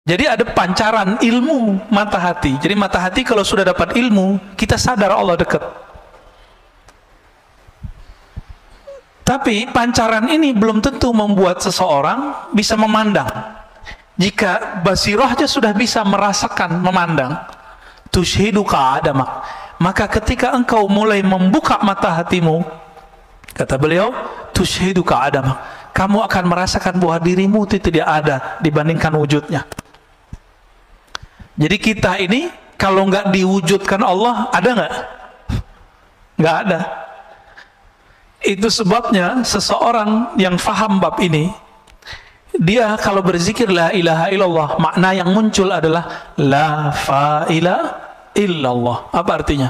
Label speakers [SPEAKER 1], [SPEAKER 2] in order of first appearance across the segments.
[SPEAKER 1] Jadi ada pancaran ilmu mata hati. Jadi mata hati kalau sudah dapat ilmu, kita sadar Allah dekat. Tapi pancaran ini belum tentu membuat seseorang bisa memandang. Jika basirahnya sudah bisa merasakan memandang, tushhiduka adamak, maka ketika engkau mulai membuka mata hatimu, kata beliau, tushhiduka adamak, kamu akan merasakan bahwa dirimu itu tidak ada dibandingkan wujudnya. Jadi kita ini kalau nggak diwujudkan Allah, ada nggak? Nggak ada. Itu sebabnya seseorang yang faham bab ini, dia kalau berzikir la ilaha illallah, makna yang muncul adalah la fa'ila illallah. Apa artinya?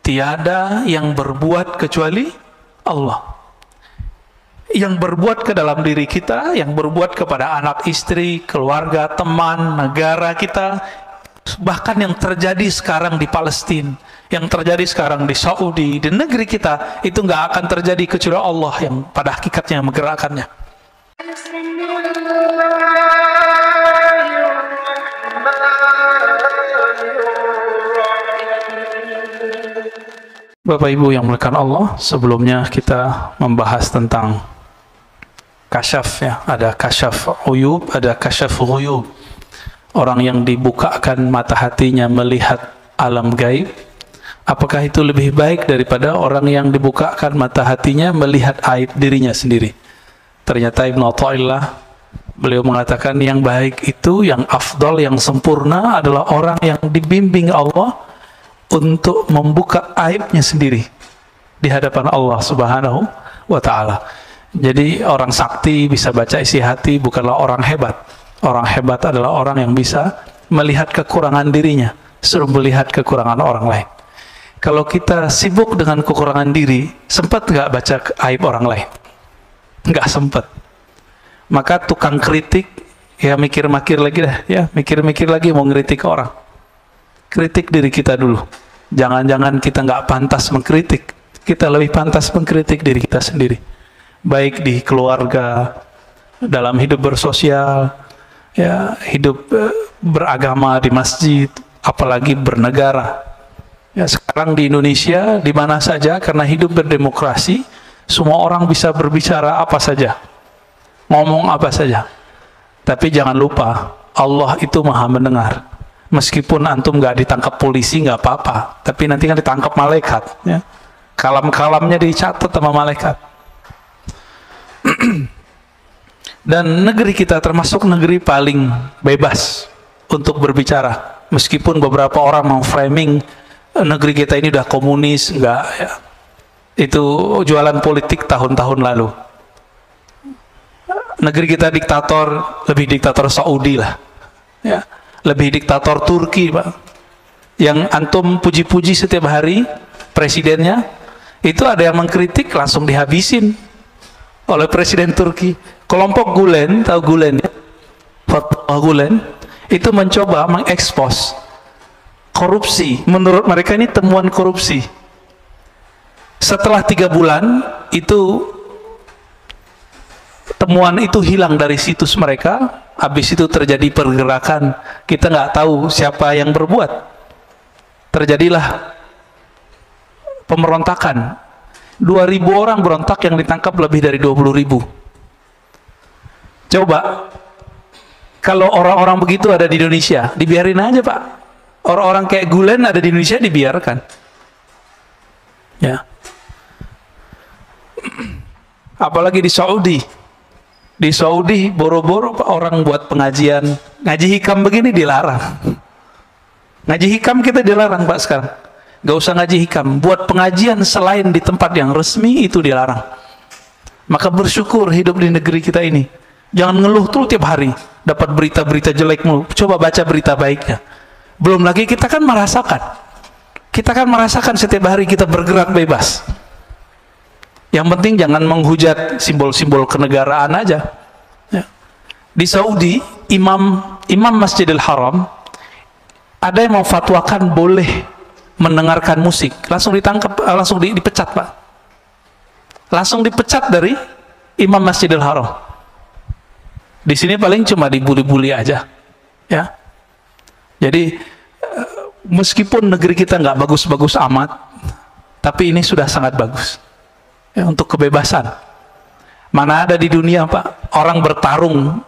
[SPEAKER 1] Tiada yang berbuat kecuali Allah. Yang berbuat ke dalam diri kita, yang berbuat kepada anak istri, keluarga, teman, negara kita, bahkan yang terjadi sekarang di Palestina, yang terjadi sekarang di Saudi, di negeri kita, itu nggak akan terjadi kecuali Allah yang pada hakikatnya menggerakkannya. Bapak Ibu yang muliakan Allah, sebelumnya kita membahas tentang kasyaf, ya. Ada kasyaf uyub, ada kasyaf ghuyub. Orang yang dibukakan mata hatinya melihat alam gaib, apakah itu lebih baik daripada orang yang dibukakan mata hatinya melihat aib dirinya sendiri? Ternyata Ibnu Athaillah, beliau mengatakan yang baik itu, yang afdal, yang sempurna adalah orang yang dibimbing Allah untuk membuka aibnya sendiri di hadapan Allah Subhanahu wa ta'ala. Jadi orang sakti bisa baca isi hati bukanlah orang hebat. Orang hebat adalah orang yang bisa melihat kekurangan dirinya, suruh melihat kekurangan orang lain. Kalau kita sibuk dengan kekurangan diri, sempat nggak baca aib orang lain? Nggak sempat. Maka tukang kritik, ya mikir-mikir lagi dah, ya mikir-mikir lagi mau ngeritik orang. Kritik diri kita dulu. Jangan-jangan kita nggak pantas mengkritik. Kita lebih pantas mengkritik diri kita sendiri. Baik di keluarga, dalam hidup bersosial, ya hidup beragama di masjid, apalagi bernegara. Ya sekarang di Indonesia, di mana saja, karena hidup berdemokrasi, semua orang bisa berbicara apa saja, ngomong apa saja. Tapi jangan lupa, Allah itu maha mendengar. Meskipun antum nggak ditangkap polisi nggak apa-apa, tapi nanti kan ditangkap malaikat, ya. Kalam-kalamnya dicatat sama malaikat. Dan negeri kita termasuk negeri paling bebas untuk berbicara. Meskipun beberapa orang mau framing negeri kita ini udah komunis, enggak, ya. Itu jualan politik tahun-tahun lalu. Negeri kita diktator, lebih diktator Saudi lah, ya. Lebih diktator Turki, Pak. Yang antum puji-puji setiap hari presidennya, itu ada yang mengkritik langsung dihabisin oleh presiden Turki. Kelompok Gulen, tahu Gulen ya? Fatwa Gulen itu mencoba mengekspos korupsi. Menurut mereka ini temuan korupsi. Setelah 3 bulan itu temuan itu hilang dari situs mereka. Habis itu terjadi pergerakan, kita nggak tahu siapa yang berbuat. Terjadilah pemberontakan. 2.000 orang berontak, yang ditangkap lebih dari 20.000. Coba kalau orang-orang begitu ada di Indonesia, dibiarin aja, Pak. Orang-orang kayak Gulen ada di Indonesia, dibiarkan, ya. Apalagi di Saudi. Di Saudi boro-boro orang buat pengajian, ngaji hikam begini dilarang. Ngaji hikam kita dilarang, Pak, sekarang. Gak usah ngaji hikam, buat pengajian selain di tempat yang resmi itu dilarang. Maka bersyukur hidup di negeri kita ini. Jangan ngeluh tuh tiap hari dapat berita-berita jelek mulu. Coba baca berita baiknya. Belum lagi kita kan merasakan setiap hari kita bergerak bebas. Yang penting jangan menghujat simbol-simbol kenegaraan aja, ya. Di Saudi, imam Masjidil Haram ada yang memfatwakan boleh mendengarkan musik, langsung ditangkap, langsung dipecat, Pak. Langsung dipecat dari imam Masjidil Haram. Di sini paling cuma dibuli-buli aja. Ya, jadi meskipun negeri kita nggak bagus-bagus amat, tapi ini sudah sangat bagus ya, untuk kebebasan. Mana ada di dunia Pak orang bertarung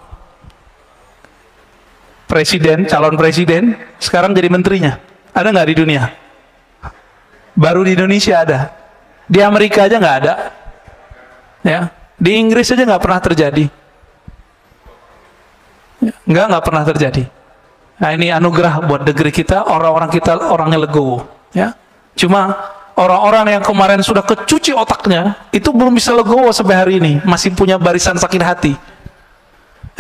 [SPEAKER 1] presiden, calon presiden, sekarang jadi menterinya? Ada nggak di dunia? Baru di Indonesia ada. Di Amerika aja nggak ada. Ya, di Inggris aja nggak pernah terjadi. Ya, nggak pernah terjadi. Nah ini anugerah buat negeri kita, orang-orang kita orangnya legowo. Ya, cuma orang-orang yang kemarin sudah kecuci otaknya itu belum bisa legowo sampai hari ini, masih punya barisan sakit hati.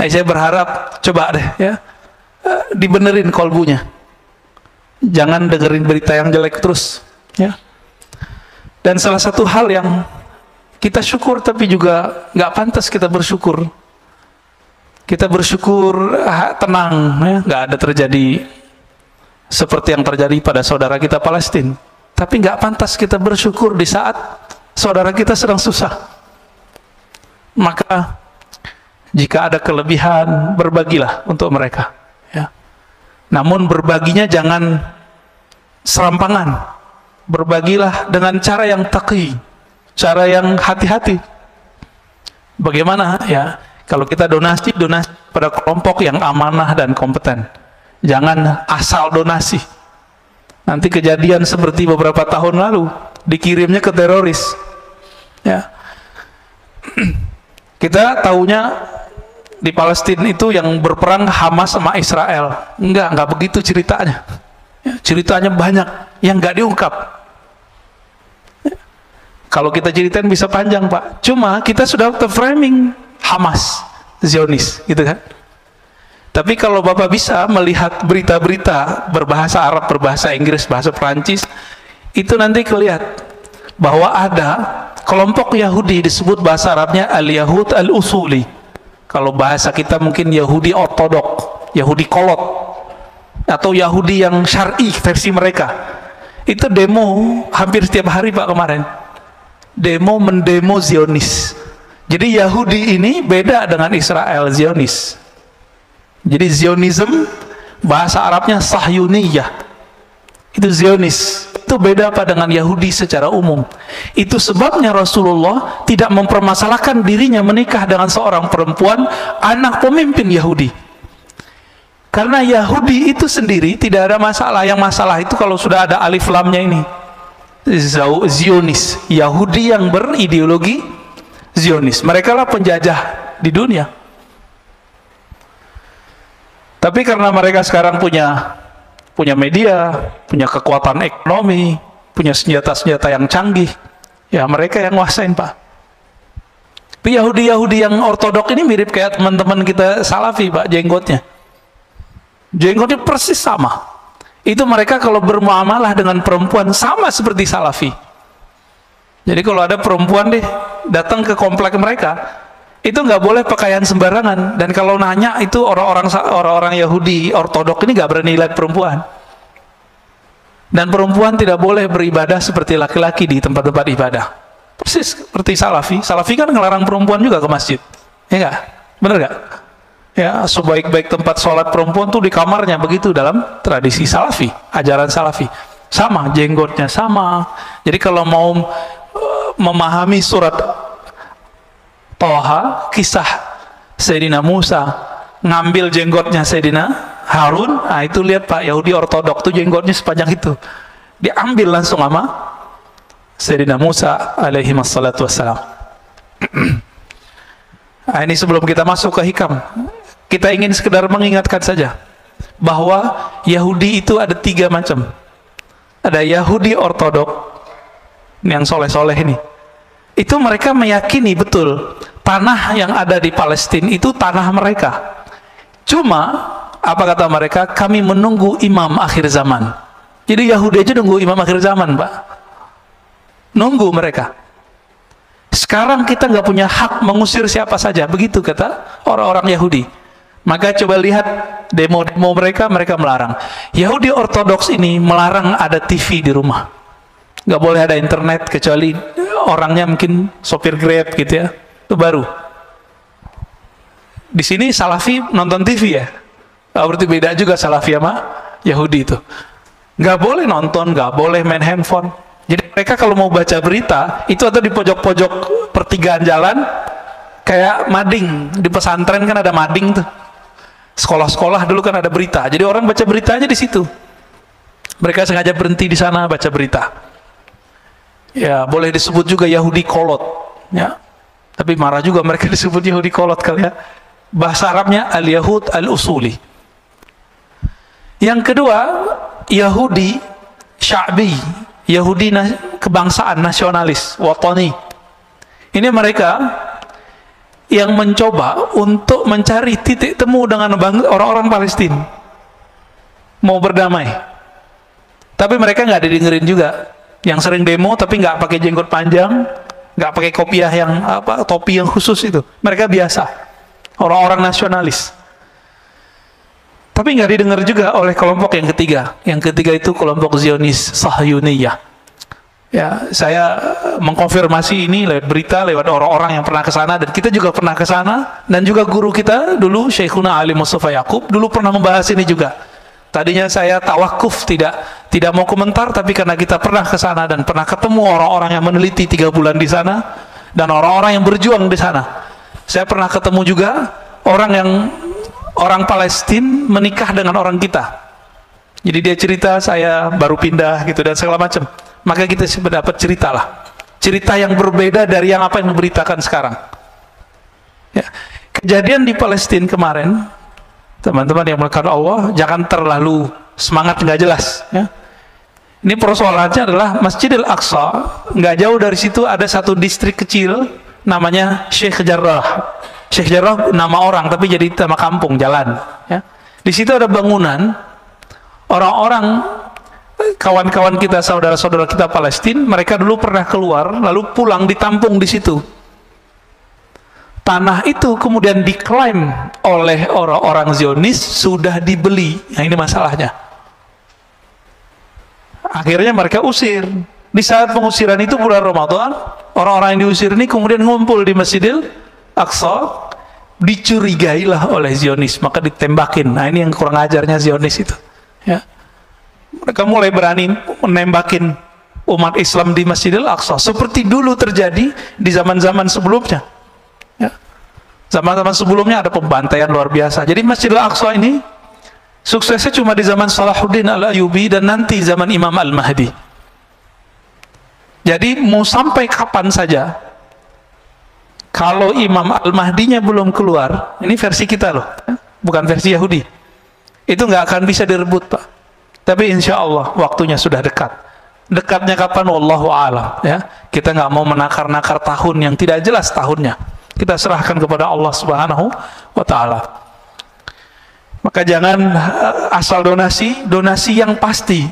[SPEAKER 1] Nah, saya berharap coba deh ya, dibenerin kolbunya. Jangan dengerin berita yang jelek terus. Ya. Dan salah satu hal yang kita syukur tapi juga nggak pantas kita bersyukur. Kita bersyukur tenang, ya, nggak ada terjadi seperti yang terjadi pada saudara kita Palestina. Tapi nggak pantas kita bersyukur di saat saudara kita sedang susah. Maka jika ada kelebihan, berbagilah untuk mereka. Ya. Namun berbaginya jangan serampangan. Berbagilah dengan cara yang taqi, cara yang hati-hati. Bagaimana ya? Kalau kita donasi pada kelompok yang amanah dan kompeten. Jangan asal donasi. Nanti kejadian seperti beberapa tahun lalu, dikirimnya ke teroris. Ya. Kita tahunya di Palestina itu yang berperang Hamas sama Israel. Enggak begitu ceritanya. Ya, ceritanya banyak yang nggak diungkap. Ya. Kalau kita ceritain bisa panjang Pak. Cuma kita sudah terframing Hamas, Zionis, gitu kan? Tapi kalau Bapak bisa melihat berita-berita berbahasa Arab, berbahasa Inggris, bahasa Perancis, itu nanti kelihatan bahwa ada kelompok Yahudi disebut bahasa Arabnya Al-Yahud Al-Usuli. Kalau bahasa kita mungkin Yahudi Ortodok, Yahudi Kolot, atau Yahudi yang syar'i versi mereka. Itu demo hampir setiap hari Pak kemarin. Mendemo Zionis. Jadi Yahudi ini beda dengan Israel, Zionis. Jadi Zionism bahasa Arabnya Sahyuniyah. Itu Zionis. Itu beda apa dengan Yahudi secara umum. Itu sebabnya Rasulullah tidak mempermasalahkan dirinya menikah dengan seorang perempuan anak pemimpin Yahudi. Karena Yahudi itu sendiri tidak ada masalah. Yang masalah itu kalau sudah ada alif lamnya ini. Zionis, Yahudi yang berideologi Zionis. Mereka lah penjajah di dunia. Tapi karena mereka sekarang punya media, punya kekuatan ekonomi, punya senjata-senjata yang canggih, ya mereka yang nguasain Pak. Tapi Yahudi yang ortodok ini mirip kayak teman-teman kita Salafi Pak, jenggotnya persis sama. Itu mereka kalau bermuamalah dengan perempuan sama seperti Salafi. Jadi kalau ada perempuan datang ke komplek mereka, itu nggak boleh pakaian sembarangan. Dan kalau nanya itu orang-orang Yahudi ortodok ini nggak berani lihat perempuan. Dan perempuan tidak boleh beribadah seperti laki-laki di tempat-tempat ibadah. Persis seperti Salafi. Salafi kan ngelarang perempuan juga ke masjid, ya nggak? Bener nggak? Ya, sebaik-baik tempat sholat perempuan tuh di kamarnya, begitu dalam tradisi Salafi, ajaran Salafi. Sama, jenggotnya sama. Jadi kalau mau memahami surat Toha, kisah Sayyidina Musa ngambil jenggotnya Sayyidina Harun, nah itu lihat Pak, Yahudi ortodok tuh jenggotnya sepanjang itu. Diambil langsung sama Sayyidina Musa alaihi wassalatu wassalam. Nah, ini sebelum kita masuk ke hikam, kita ingin sekedar mengingatkan saja bahwa Yahudi itu ada 3 macam. Ada Yahudi ortodok yang soleh-soleh ini. Itu mereka meyakini betul tanah yang ada di Palestina itu tanah mereka. Cuma apa kata mereka? Kami menunggu imam akhir zaman. Jadi Yahudi aja nunggu imam akhir zaman Pak. Nunggu mereka. Sekarang kita nggak punya hak mengusir siapa saja, begitu kata orang-orang Yahudi. Maka coba lihat demo-demo mereka melarang. Yahudi ortodoks ini melarang ada TV di rumah. Nggak boleh ada internet kecuali orangnya mungkin sopir Grab gitu ya. Itu baru. Di sini Salafi nonton TV ya. Berarti beda juga Salafi sama Yahudi itu. Nggak boleh nonton, nggak boleh main handphone. Jadi mereka kalau mau baca berita itu atau di pojok-pojok pertigaan jalan, kayak mading di pesantren kan ada mading tuh. Sekolah-sekolah dulu kan ada berita. Jadi orang baca beritanya di situ. Mereka sengaja berhenti di sana baca berita. Ya, boleh disebut juga Yahudi kolot. Ya. Tapi marah juga mereka disebut Yahudi kolot kali ya. Bahasa Arabnya al-Yahud al-Usuli. Yang kedua, Yahudi Sya'bi, Yahudi kebangsaan, nasionalis, watani. Ini mereka yang mencoba untuk mencari titik temu dengan orang-orang Palestina, mau berdamai. Tapi mereka nggak didengerin juga. Yang sering demo tapi nggak pakai jenggot panjang, nggak pakai kopiah yang topi yang khusus itu. Mereka biasa, orang-orang nasionalis. Tapi nggak didengar juga oleh kelompok yang ketiga. Yang ketiga itu kelompok Zionis Sahyuniyah. Ya, saya mengkonfirmasi ini lewat berita, lewat orang-orang yang pernah ke sana, dan kita juga pernah ke sana, dan juga guru kita dulu Syekhuna Ali Mustafa Yaqub dulu pernah membahas ini juga. Tadinya saya tawakuf, tidak mau komentar, tapi karena kita pernah ke sana dan pernah ketemu orang-orang yang meneliti 3 bulan di sana dan orang-orang yang berjuang di sana. Saya pernah ketemu juga orang Palestina menikah dengan orang kita. Jadi dia cerita saya baru pindah gitu dan segala macam. Maka kita dapat cerita yang berbeda dari yang apa yang diberitakan sekarang. Ya. Kejadian di Palestina kemarin, teman-teman yang melakukan Allah, jangan terlalu semangat nggak jelas. Ya. Ini persoalannya adalah Masjidil Aqsa, nggak jauh dari situ ada satu distrik kecil namanya Sheikh Jarrah. Sheikh Jarrah nama orang tapi jadi nama kampung, jalan. Ya. Di situ ada bangunan, orang-orang kawan-kawan kita, saudara-saudara kita Palestina, mereka dulu pernah keluar, lalu pulang ditampung di situ. Tanah itu kemudian diklaim oleh orang-orang Zionis sudah dibeli. Nah ini masalahnya. Akhirnya mereka usir. Di saat pengusiran itu bulan Ramadan, orang-orang yang diusir ini kemudian ngumpul di Masjidil Aqsa, dicurigailah oleh Zionis, maka ditembakin. Nah ini yang kurang ajarnya Zionis itu. Ya. Mereka mulai berani menembakin umat Islam di Masjidil Aqsa seperti dulu terjadi di zaman-zaman sebelumnya. Ya. Zaman-zaman sebelumnya ada pembantaian luar biasa. Jadi Masjidil Aqsa ini suksesnya cuma di zaman Salahuddin Al-Ayyubi dan nanti zaman Imam Al-Mahdi. Jadi mau sampai kapan saja, kalau Imam Al-Mahdinya belum keluar, ini versi kita loh, bukan versi Yahudi, itu nggak akan bisa direbut, Pak. Tapi insya Allah waktunya sudah dekat. Dekatnya kapan? Wallahu a'lam. Ya, kita nggak mau menakar-nakar tahun yang tidak jelas tahunnya. Kita serahkan kepada Allah Subhanahu wa Ta'ala. Maka jangan asal donasi yang pasti.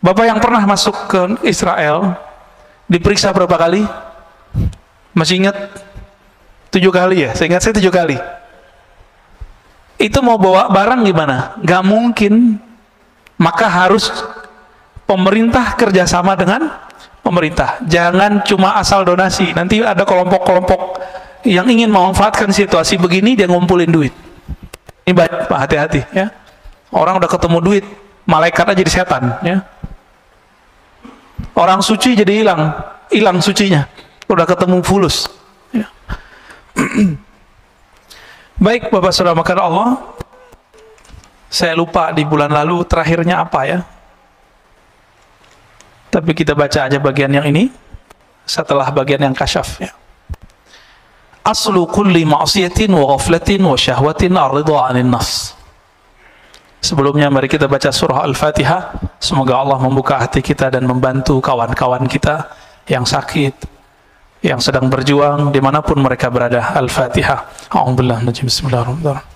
[SPEAKER 1] Bapak yang pernah masuk ke Israel diperiksa berapa kali? Masih ingat? 7 kali ya? Saya ingat saya 7 kali. Itu mau bawa barang gimana? Nggak mungkin. Maka harus pemerintah kerjasama dengan pemerintah. Jangan cuma asal donasi. Nanti ada kelompok-kelompok yang ingin memanfaatkan situasi begini, dia ngumpulin duit. Ini baik, Pak, hati-hati ya. Orang udah ketemu duit, malaikat aja jadi setan ya. Orang suci jadi hilang sucinya. Udah ketemu fulus. Ya. Baik, Bapak Saudara makan Allah. Saya lupa di bulan lalu terakhirnya apa ya. Tapi kita baca aja bagian yang ini setelah bagian yang kasyaf ya. Aslu kulli ma'siyatin wa ghaflatin wa syahwatin ar-ridha 'anil nafs. Sebelumnya mari kita baca surah Al-Fatihah. Semoga Allah membuka hati kita dan membantu kawan-kawan kita yang sakit, yang sedang berjuang dimanapun mereka berada. Al-Fatihah. A'udzubillahi minasyaitonir rajim. Bismillahirrahmanirrahim.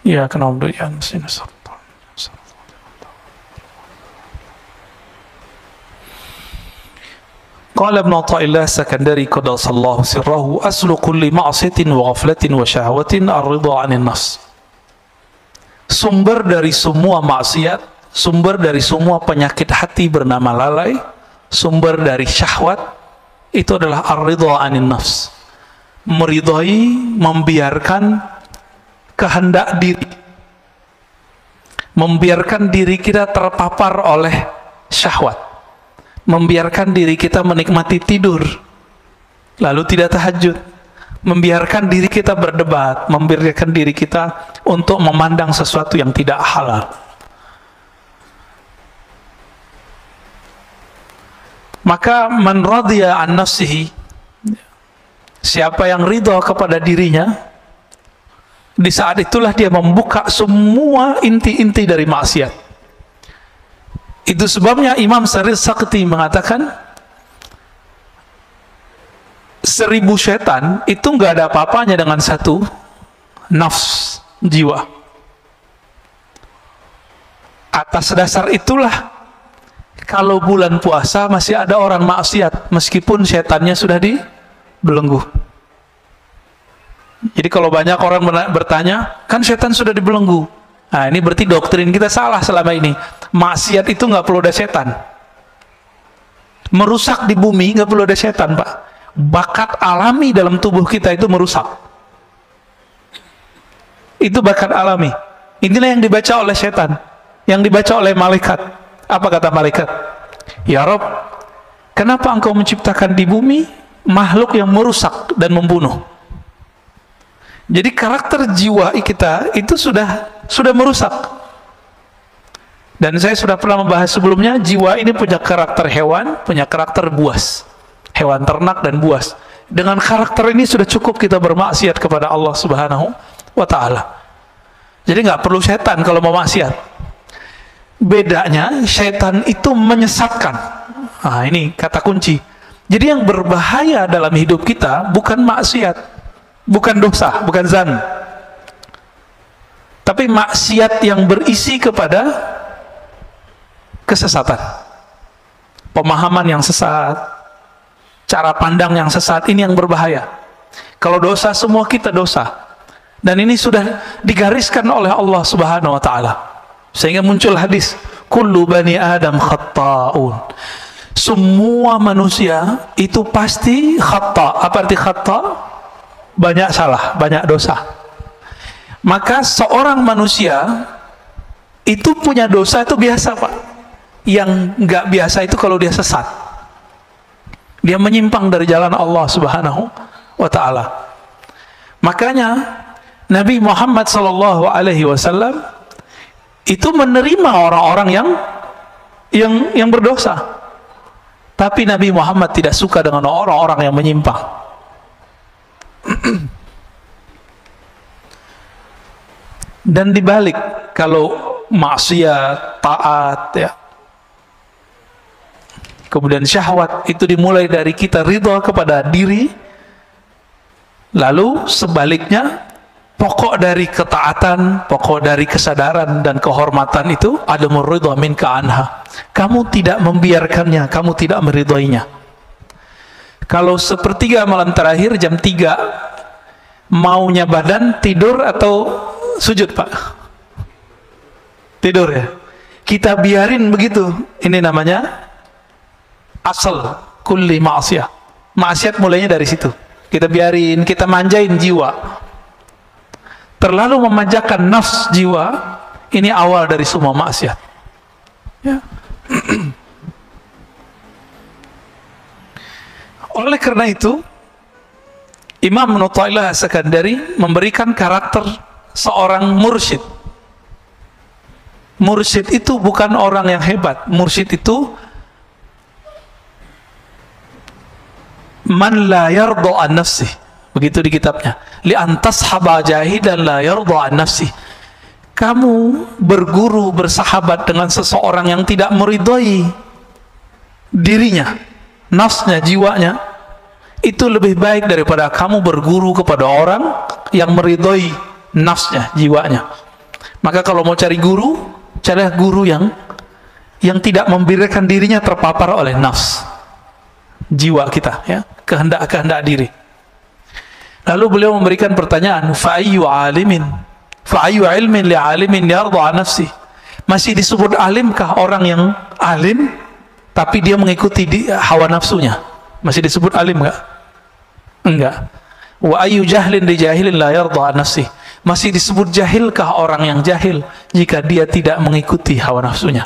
[SPEAKER 1] Ya kana na'budu wa iyyaka nasta'in. Qala Ibnu Athaillah Sakandari qaddasallahu sirrahu aslu kulli ma'siyatin wa ghaflatin wa syahwatin ar-ridha 'anil nafs. Sumber dari semua maksiat, sumber dari semua penyakit hati bernama lalai, sumber dari syahwat itu adalah ar-ridha 'anil nafs. Meridhai, membiarkan kehendak diri, membiarkan diri kita terpapar oleh syahwat, membiarkan diri kita menikmati tidur lalu tidak tahajud, membiarkan diri kita berdebat, membiarkan diri kita untuk memandang sesuatu yang tidak halal. Maka man radhiya an nafsihi, siapa yang ridha kepada dirinya, di saat itulah dia membuka semua inti-inti dari maksiat. Itu sebabnya Imam Sarid Sakti mengatakan 1000 setan itu nggak ada apa-apanya dengan satu nafs, jiwa. Atas dasar itulah kalau bulan puasa masih ada orang maksiat meskipun setannya sudah dibelenggu. Jadi kalau banyak orang bertanya, kan setan sudah dibelenggu. Nah, ini berarti doktrin kita salah selama ini. Maksiat itu nggak perlu ada setan. Merusak di bumi nggak perlu ada setan, Pak. Bakat alami dalam tubuh kita itu merusak. Itu bakat alami. Inilah yang dibaca oleh setan, yang dibaca oleh malaikat. Apa kata malaikat? Ya Rob, kenapa engkau menciptakan di bumi makhluk yang merusak dan membunuh? Jadi karakter jiwa kita itu sudah merusak. Dan saya sudah pernah membahas sebelumnya, jiwa ini punya karakter hewan, punya karakter buas, hewan ternak dan buas. Dengan karakter ini sudah cukup kita bermaksiat kepada Allah Subhanahu wa Ta'ala. Jadi nggak perlu setan kalau mau maksiat. Bedanya, setan itu menyesatkan. Nah, ini kata kunci. Jadi yang berbahaya dalam hidup kita bukan maksiat, bukan dosa, bukan zan, tapi maksiat yang berisi kepada kesesatan, pemahaman yang sesat, cara pandang yang sesat. Ini yang berbahaya. Kalau dosa, semua kita dosa, dan ini sudah digariskan oleh Allah Subhanahu wa Ta'ala. Sehingga muncul hadis, kullu bani Adam khatta'un. Semua manusia itu pasti khata'. Apa arti khata'? Banyak salah, banyak dosa. Maka seorang manusia itu punya dosa itu biasa, Pak. Yang nggak biasa itu kalau dia sesat, dia menyimpang dari jalan Allah Subhanahu wa Ta'ala. Makanya Nabi Muhammad SAW itu menerima orang-orang yang berdosa, tapi Nabi Muhammad tidak suka dengan orang-orang yang menyimpang. Dan dibalik, kalau maksiat, taat, ya, kemudian syahwat itu dimulai dari kita ridha kepada diri, lalu sebaliknya pokok dari ketaatan, pokok dari kesadaran dan kehormatan itu adamur ridha minka anha. Kamu tidak membiarkannya, kamu tidak meridhoinya. Kalau sepertiga malam terakhir jam 3 maunya badan tidur atau sujud, Pak? Tidur ya. Kita biarin begitu. Ini namanya asal kulli ma'asiyah. Maksiat mulainya dari situ. Kita biarin, kita manjain jiwa. Terlalu memanjakan nafs jiwa, ini awal dari semua maksiat. Ya. Oleh karena itu, Imam Nu'taillah As-Sakandari memberikan karakter seorang mursyid. Mursyid itu bukan orang yang hebat. Mursyid itu man la yarda an nafsih. Begitu di kitabnya, li antas haba jahidan la yarda an nafsi. Kamu berguru, bersahabat dengan seseorang yang tidak meridhoi dirinya, nafsnya, jiwanya, itu lebih baik daripada kamu berguru kepada orang yang meridhoi nafsnya, jiwanya. Maka kalau mau cari guru, carilah guru yang tidak membiarkan dirinya terpapar oleh nafs, jiwa kita, ya, kehendak-kehendak diri. Lalu beliau memberikan pertanyaan, fa'ayyu ilmin li alimin yarda an nafsi. Masih disebut alimkah orang yang alim tapi dia mengikuti hawa nafsunya? Masih disebut alim enggak? Enggak. Wa ayyu jahlin li jahilin la yarda an nafsi. Masih disebut jahilkah orang yang jahil jika dia tidak mengikuti hawa nafsunya?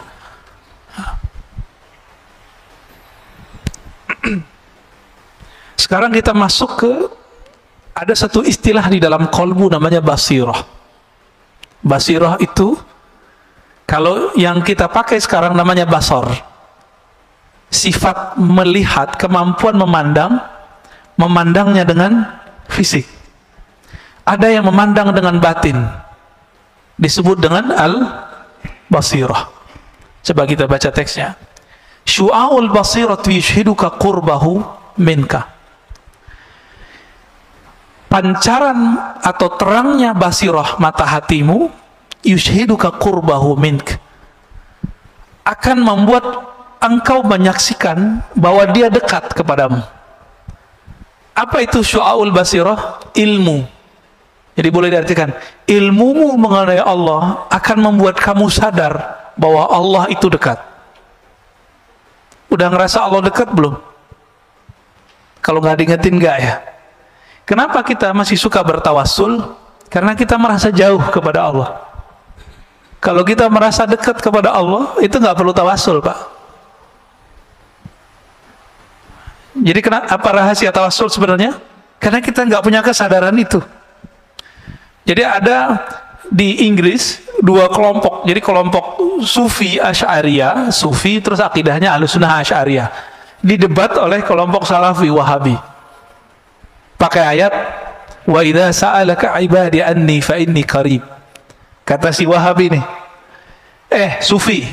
[SPEAKER 1] Sekarang kita masuk ke, ada satu istilah di dalam kolbu namanya basirah. Basirah itu, kalau yang kita pakai sekarang namanya basar. Sifat melihat, kemampuan memandang, memandangnya dengan fisik. Ada yang memandang dengan batin, disebut dengan al-basirah. Coba kita baca teksnya. Syu'aul basiratu yushhiduka qurbahu minka. Pancaran atau terangnya basirah mata hatimu, yushhiduka qurbahu mink, akan membuat engkau menyaksikan bahwa dia dekat kepadamu. Apa itu syu'aul basirah? Ilmu. Jadi boleh diartikan, ilmumu mengenai Allah akan membuat kamu sadar bahwa Allah itu dekat. Udah ngerasa Allah dekat belum? Kalau nggak diingetin nggak ya? Kenapa kita masih suka bertawassul? Karena kita merasa jauh kepada Allah. Kalau kita merasa dekat kepada Allah, itu nggak perlu tawassul, Pak. Jadi apa rahasia tawassul sebenarnya? Karena kita nggak punya kesadaran itu. Jadi ada di Inggris dua kelompok. Jadi kelompok Sufi Asy'ariyah, Sufi terus akidahnya Ahlussunnah Asy'ariyah, didebat oleh kelompok Salafi Wahabi. Pakai ayat, wa idza sa'alaka ibadi anni fa inni qarib. Kata si Wahabi nih, Sufi,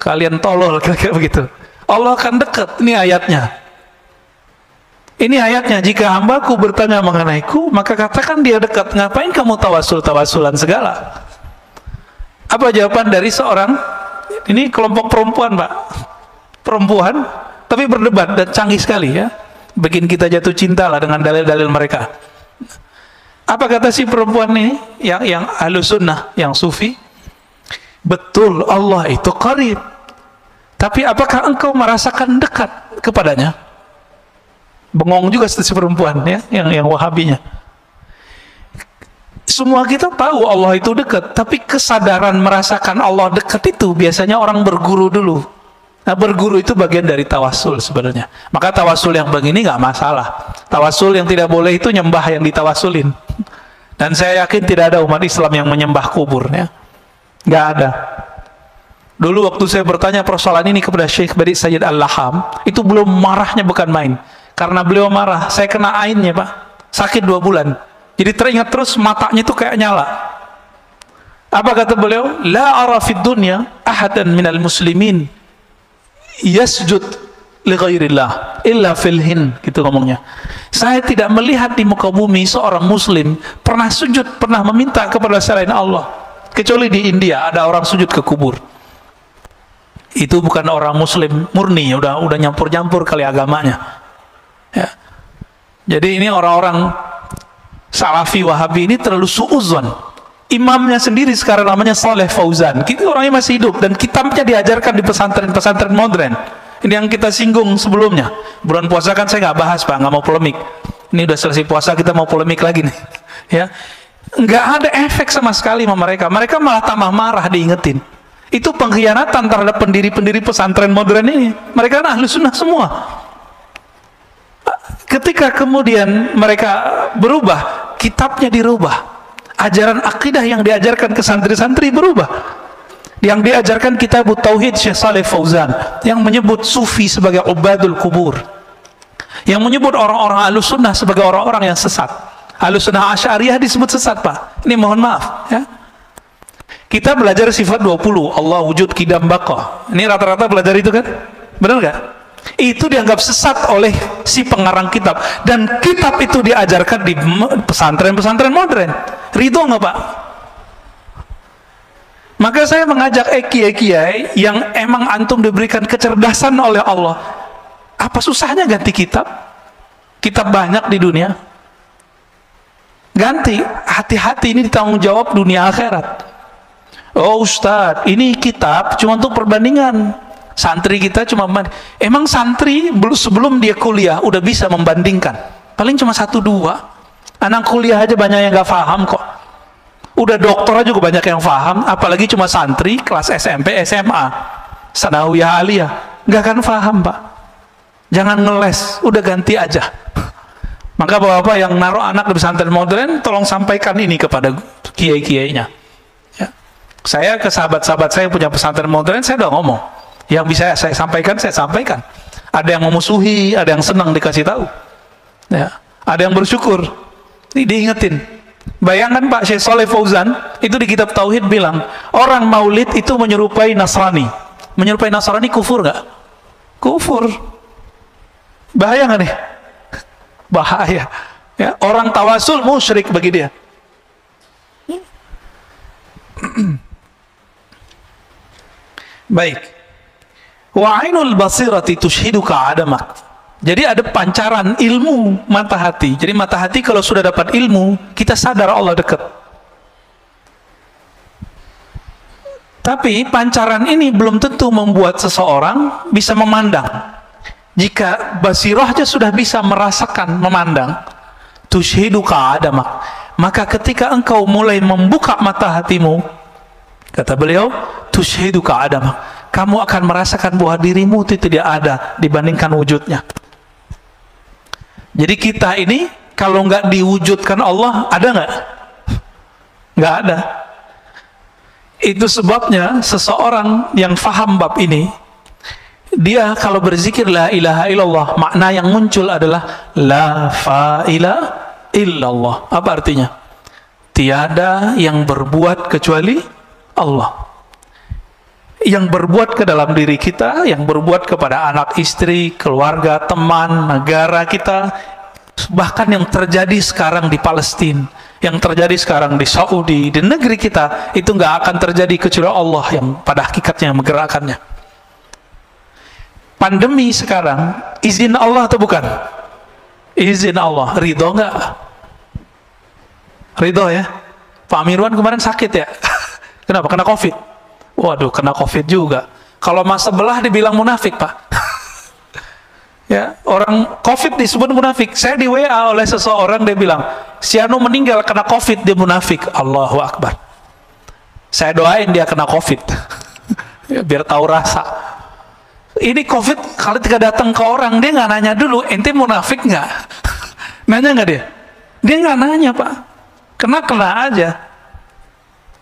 [SPEAKER 1] kalian tolol, kira-kira begitu. Allah akan dekat, ini ayatnya. Ini ayatnya, jika hambaku bertanya mengenaiku, maka katakan dia dekat. Ngapain kamu tawassul-tawassulan segala? Apa jawaban dari seorang, ini kelompok perempuan, Pak. Perempuan, tapi berdebat dan canggih sekali ya. Bikin kita jatuh cinta lah dengan dalil-dalil mereka. Apa kata si perempuan ini, yang Ahlussunnah, yang Sufi? Betul, Allah itu qarib. Tapi apakah engkau merasakan dekat kepadanya? Bengong juga si perempuan ya, yang Wahabinya. Semua kita tahu Allah itu dekat, tapi kesadaran merasakan Allah dekat itu biasanya orang berguru dulu. Nah, berguru itu bagian dari tawassul sebenarnya. Maka tawassul yang begini nggak masalah. Tawassul yang tidak boleh itu nyembah yang ditawassulin. Dan saya yakin tidak ada umat Islam yang menyembah kubur ya. Nggak ada. Dulu waktu saya bertanya persoalan ini kepada Syekh Badi Sayyid Al-Laham, itu belum marahnya bukan main. Karena beliau marah, saya kena ainnya, Pak. Sakit 2 bulan. Jadi teringat terus, matanya itu kayak nyala. Apa kata beliau? La ara fid dunya ahadan minal muslimin yasjud li ghairillah illa fil hin, gitu ngomongnya. Saya tidak melihat di muka bumi seorang muslim pernah sujud, pernah meminta kepada selain Allah, kecuali di India ada orang sujud ke kubur. Itu bukan orang muslim murni, udah nyampur-nyampur kali agamanya. Ya. Jadi ini orang-orang Salafi Wahabi ini terlalu suudzon. Imamnya sendiri sekarang namanya Saleh Fauzan. Kita orangnya masih hidup dan kitabnya diajarkan di pesantren-pesantren modern. Ini yang kita singgung sebelumnya. Bulan puasa kan saya nggak bahas, Pak, nggak mau polemik. Ini udah selesai puasa kita mau polemik lagi nih. Ya, nggak ada efek sama sekali sama mereka. Mereka malah tambah marah diingetin. Itu pengkhianatan terhadap pendiri-pendiri pesantren modern ini. Mereka kan Ahlussunnah semua. Ketika kemudian mereka berubah, kitabnya dirubah, ajaran akidah yang diajarkan ke santri-santri berubah. Yang diajarkan kitab Tauhid Syekh Saleh Fauzan, yang menyebut Sufi sebagai ubadul kubur, yang menyebut orang-orang Ahlussunnah sebagai orang-orang yang sesat. Ahlussunnah Asy'ariyah disebut sesat, Pak. Ini mohon maaf ya. Kita belajar sifat 20, Allah wujud qidam baqa. Ini rata-rata belajar itu kan? Benar nggak? Itu dianggap sesat oleh si pengarang kitab, dan kitab itu diajarkan di pesantren-pesantren modern. Ridho nggak, Pak? Maka saya mengajak kiai-kiai yang emang antum diberikan kecerdasan oleh Allah, apa susahnya ganti kitab? Kitab banyak di dunia, ganti. Hati-hati, ini ditanggung jawab dunia akhirat. Oh Ustadz, ini kitab cuma untuk perbandingan. Santri kita cuma, emang santri sebelum dia kuliah udah bisa membandingkan, paling cuma 1-2. Anak kuliah aja banyak yang gak paham kok. Udah dokter juga banyak yang paham, apalagi cuma santri kelas SMP, SMA, sanawiyah, aliyah, nggak akan paham Pak. Jangan ngeles, udah ganti aja. Maka bapak-bapak yang naruh anak di pesantren modern, tolong sampaikan ini kepada kiai-kiainya. Ya. Saya ke sahabat-sahabat saya yang punya pesantren modern, saya udah ngomong. Yang bisa saya sampaikan, saya sampaikan. Ada yang memusuhi, ada yang senang dikasih tahu. Ya. Ada yang bersyukur. Ini diingetin. Bayangkan Pak Syekh Saleh Fauzan, itu di kitab Tauhid bilang, orang maulid itu menyerupai Nasrani. Menyerupai Nasrani kufur nggak? Kufur. Bahaya nggak nih? Bahaya. Ya, orang tawasul musyrik bagi dia. Baik. Wa ainul basirati tushhiduka adamak. Jadi ada pancaran ilmu mata hati. Jadi mata hati kalau sudah dapat ilmu, kita sadar Allah dekat. Tapi pancaran ini belum tentu membuat seseorang bisa memandang. Jika basirahnya sudah bisa merasakan, memandang, tushhiduka adamak, maka ketika engkau mulai membuka mata hatimu, kata beliau, tushhiduka adamak, kamu akan merasakan bahwa dirimu itu tidak ada dibandingkan wujudnya. Jadi kita ini kalau nggak diwujudkan Allah, ada nggak? Nggak ada. Itu sebabnya seseorang yang faham bab ini, dia kalau berzikir la ilaha illallah, makna yang muncul adalah la fa'ila illallah. Apa artinya? Tiada yang berbuat kecuali Allah. Yang berbuat ke dalam diri kita, yang berbuat kepada anak, istri, keluarga, teman, negara kita, bahkan yang terjadi sekarang di Palestina, yang terjadi sekarang di Saudi, di negeri kita, itu nggak akan terjadi kecuali Allah yang pada hakikatnya menggerakkannya. Pandemi sekarang, izin Allah atau bukan? Izin Allah. Ridho nggak? Ridho ya? Pak Mirwan kemarin sakit ya? Kenapa? Kena COVID? Waduh, kena COVID juga. Kalau mas sebelah dibilang munafik Pak. Ya, orang COVID disebut munafik. Saya di WA oleh seseorang, dia bilang, si Anu meninggal kena COVID, dia munafik. Allahu Akbar. Saya doain dia kena COVID. Ya, biar tahu rasa. Ini COVID kalau ketika datang ke orang, dia nggak nanya dulu, ente munafik nggak? Nanya nggak dia? Dia nggak nanya Pak. Kena aja.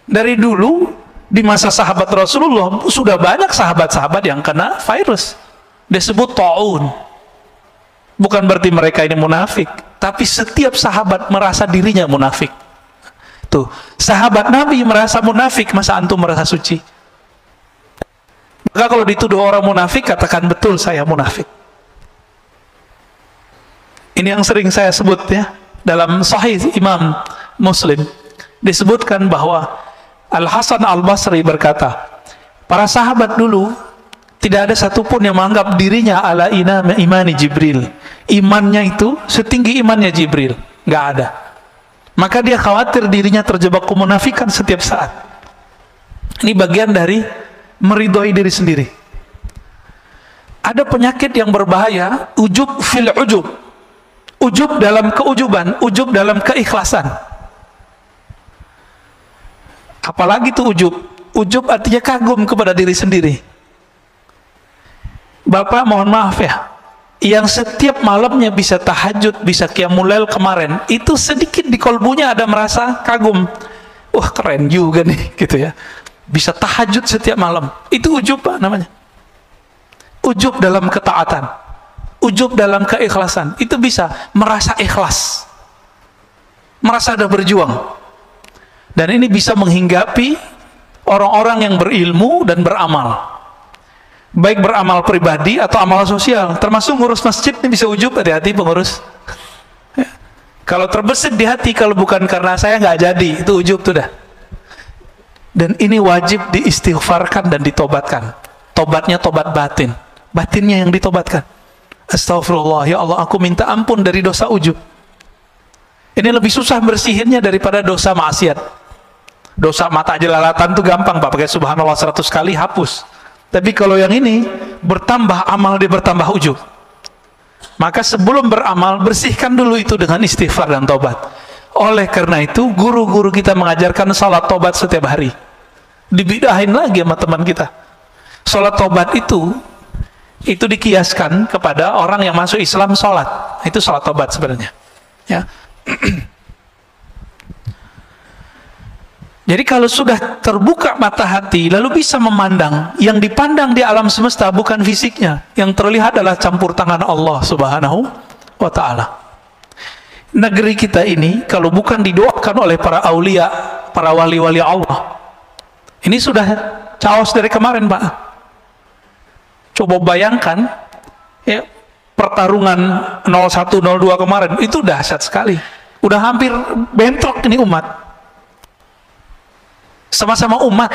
[SPEAKER 1] Dari dulu di masa sahabat Rasulullah sudah banyak sahabat-sahabat yang kena virus. Disebut ta'un. Bukan berarti mereka ini munafik, tapi setiap sahabat merasa dirinya munafik. Tuh, sahabat Nabi merasa munafik, masa antum merasa suci? Maka kalau dituduh orang munafik, katakan betul saya munafik. Ini yang sering saya sebut ya, dalam Sahih Imam Muslim disebutkan bahwa Al-Hasan Al-Basri berkata, para sahabat dulu tidak ada satupun yang menganggap dirinya ala imani Jibril. Imannya itu setinggi imannya Jibril, nggak ada. Maka dia khawatir dirinya terjebak kemunafikan setiap saat. Ini bagian dari meridhoi diri sendiri. Ada penyakit yang berbahaya, ujub fil ujub. Ujub dalam keujuban, ujub dalam keikhlasan. Apalagi itu ujub? Ujub artinya kagum kepada diri sendiri. Bapak mohon maaf ya, yang setiap malamnya bisa tahajud, bisa qiyamul lail kemarin, itu sedikit di kolbunya ada merasa kagum. Wah keren juga nih, gitu ya. Bisa tahajud setiap malam, itu ujub Pak namanya. Ujub dalam ketaatan, ujub dalam keikhlasan, itu bisa merasa ikhlas, merasa ada berjuang. Dan ini bisa menghinggapi orang-orang yang berilmu dan beramal, baik beramal pribadi atau amal sosial, termasuk ngurus masjid. Ini bisa ujub, hati-hati pengurus ya. Kalau terbesit di hati, kalau bukan karena saya nggak jadi, itu ujub tuh dah. Dan ini wajib diistighfarkan dan ditobatkan. Tobatnya tobat batin, batinnya yang ditobatkan. Astagfirullah, ya Allah aku minta ampun dari dosa ujub. Ini lebih susah bersihinnya daripada dosa maksiat. Dosa mata jelalatan itu gampang Pak, pakai subhanallah 100 kali hapus. Tapi kalau yang ini bertambah amal, dia bertambah ujub. Maka sebelum beramal, bersihkan dulu itu dengan istighfar dan tobat. Oleh karena itu, guru-guru kita mengajarkan salat tobat setiap hari. Dibidahin lagi sama teman kita. Salat tobat itu dikiaskan kepada orang yang masuk Islam salat. Itu salat tobat sebenarnya. Ya. Jadi kalau sudah terbuka mata hati, lalu bisa memandang, yang dipandang di alam semesta bukan fisiknya, yang terlihat adalah campur tangan Allah Subhanahu wa ta'ala. Negeri kita ini, kalau bukan didoakan oleh para aulia, para wali-wali Allah, ini sudah chaos dari kemarin, Pak. Coba bayangkan, ya, pertarungan 01-02 kemarin, itu dahsyat sekali. Udah hampir bentrok ini umat. Sama-sama umat,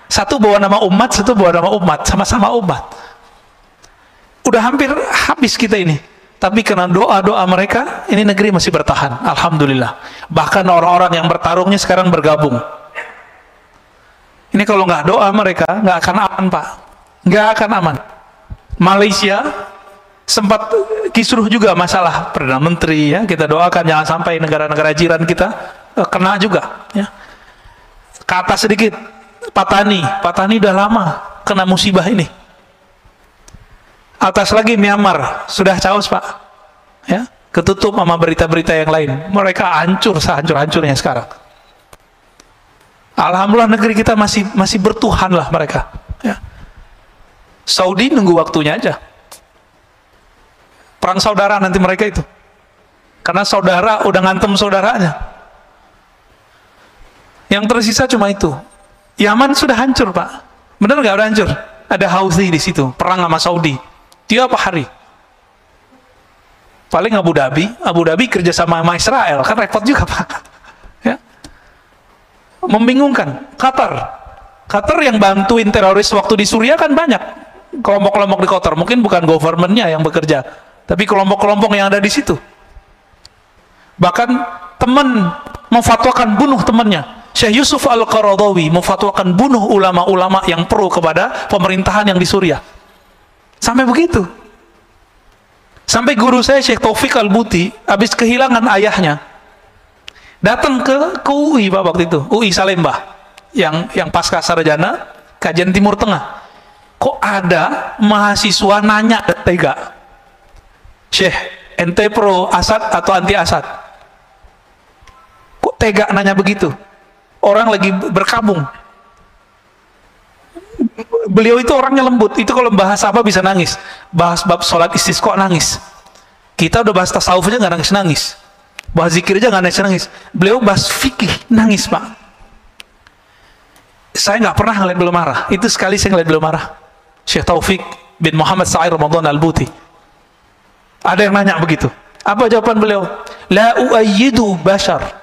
[SPEAKER 1] satu bawa nama umat, satu bawa nama umat, sama-sama umat. Udah hampir habis kita ini, tapi karena doa-doa mereka, ini negeri masih bertahan, alhamdulillah. Bahkan orang-orang yang bertarungnya sekarang bergabung. Ini kalau nggak doa mereka, nggak akan aman, Pak. Nggak akan aman. Malaysia sempat kisruh juga masalah Perdana Menteri, ya. Kita doakan jangan sampai negara-negara jiran kita kena juga, ya. Ke atas sedikit, Patani udah lama kena musibah ini. Atas lagi Myanmar, sudah chaos, Pak, ya, ketutup sama berita-berita yang lain. Mereka hancur sehancur-hancurnya sekarang. Alhamdulillah negeri kita masih bertuhan lah mereka, ya. Saudi nunggu waktunya aja. Perang saudara nanti mereka itu, karena saudara udah ngantem saudaranya. Yang tersisa cuma itu. Yaman sudah hancur, Pak. Benar nggak udah hancur? Ada Houthi di situ, perang sama Saudi tiap hari. Paling Abu Dhabi kerja sama Israel, kan repot juga, Pak. Ya. Membingungkan. Qatar yang bantuin teroris waktu di Suriah kan banyak. Kelompok-kelompok di Qatar, mungkin bukan governmentnya yang bekerja, tapi kelompok-kelompok yang ada di situ. Bahkan teman memfatwakan bunuh temannya. Syekh Yusuf Al-Qaradawi memfatwakan bunuh ulama-ulama yang pro kepada pemerintahan yang di Suriah. Sampai begitu. Sampai guru saya Syekh Taufik Al-Buti habis kehilangan ayahnya, datang ke UI, Pak, waktu itu UI Salemba yang pasca sarjana kajian Timur Tengah. Kok ada mahasiswa nanya tega, Syekh, ente pro Asad atau anti Asad? Kok tega nanya begitu? Orang lagi berkabung. Beliau itu orangnya lembut. Itu kalau bahas apa bisa nangis. Bahas bab sholat istisqa nangis. Kita udah bahas tasawuf aja nggak nangis-nangis. Bahas zikir aja nggak nangis-nangis. Beliau bahas fikih nangis, Pak. Saya nggak pernah ngeliat beliau marah. Itu sekali saya ngeliat beliau marah. Syekh Taufik bin Muhammad Sa'ir Ramadan Al-Buti. Ada yang nanya begitu. Apa jawaban beliau? La uayyidu bashar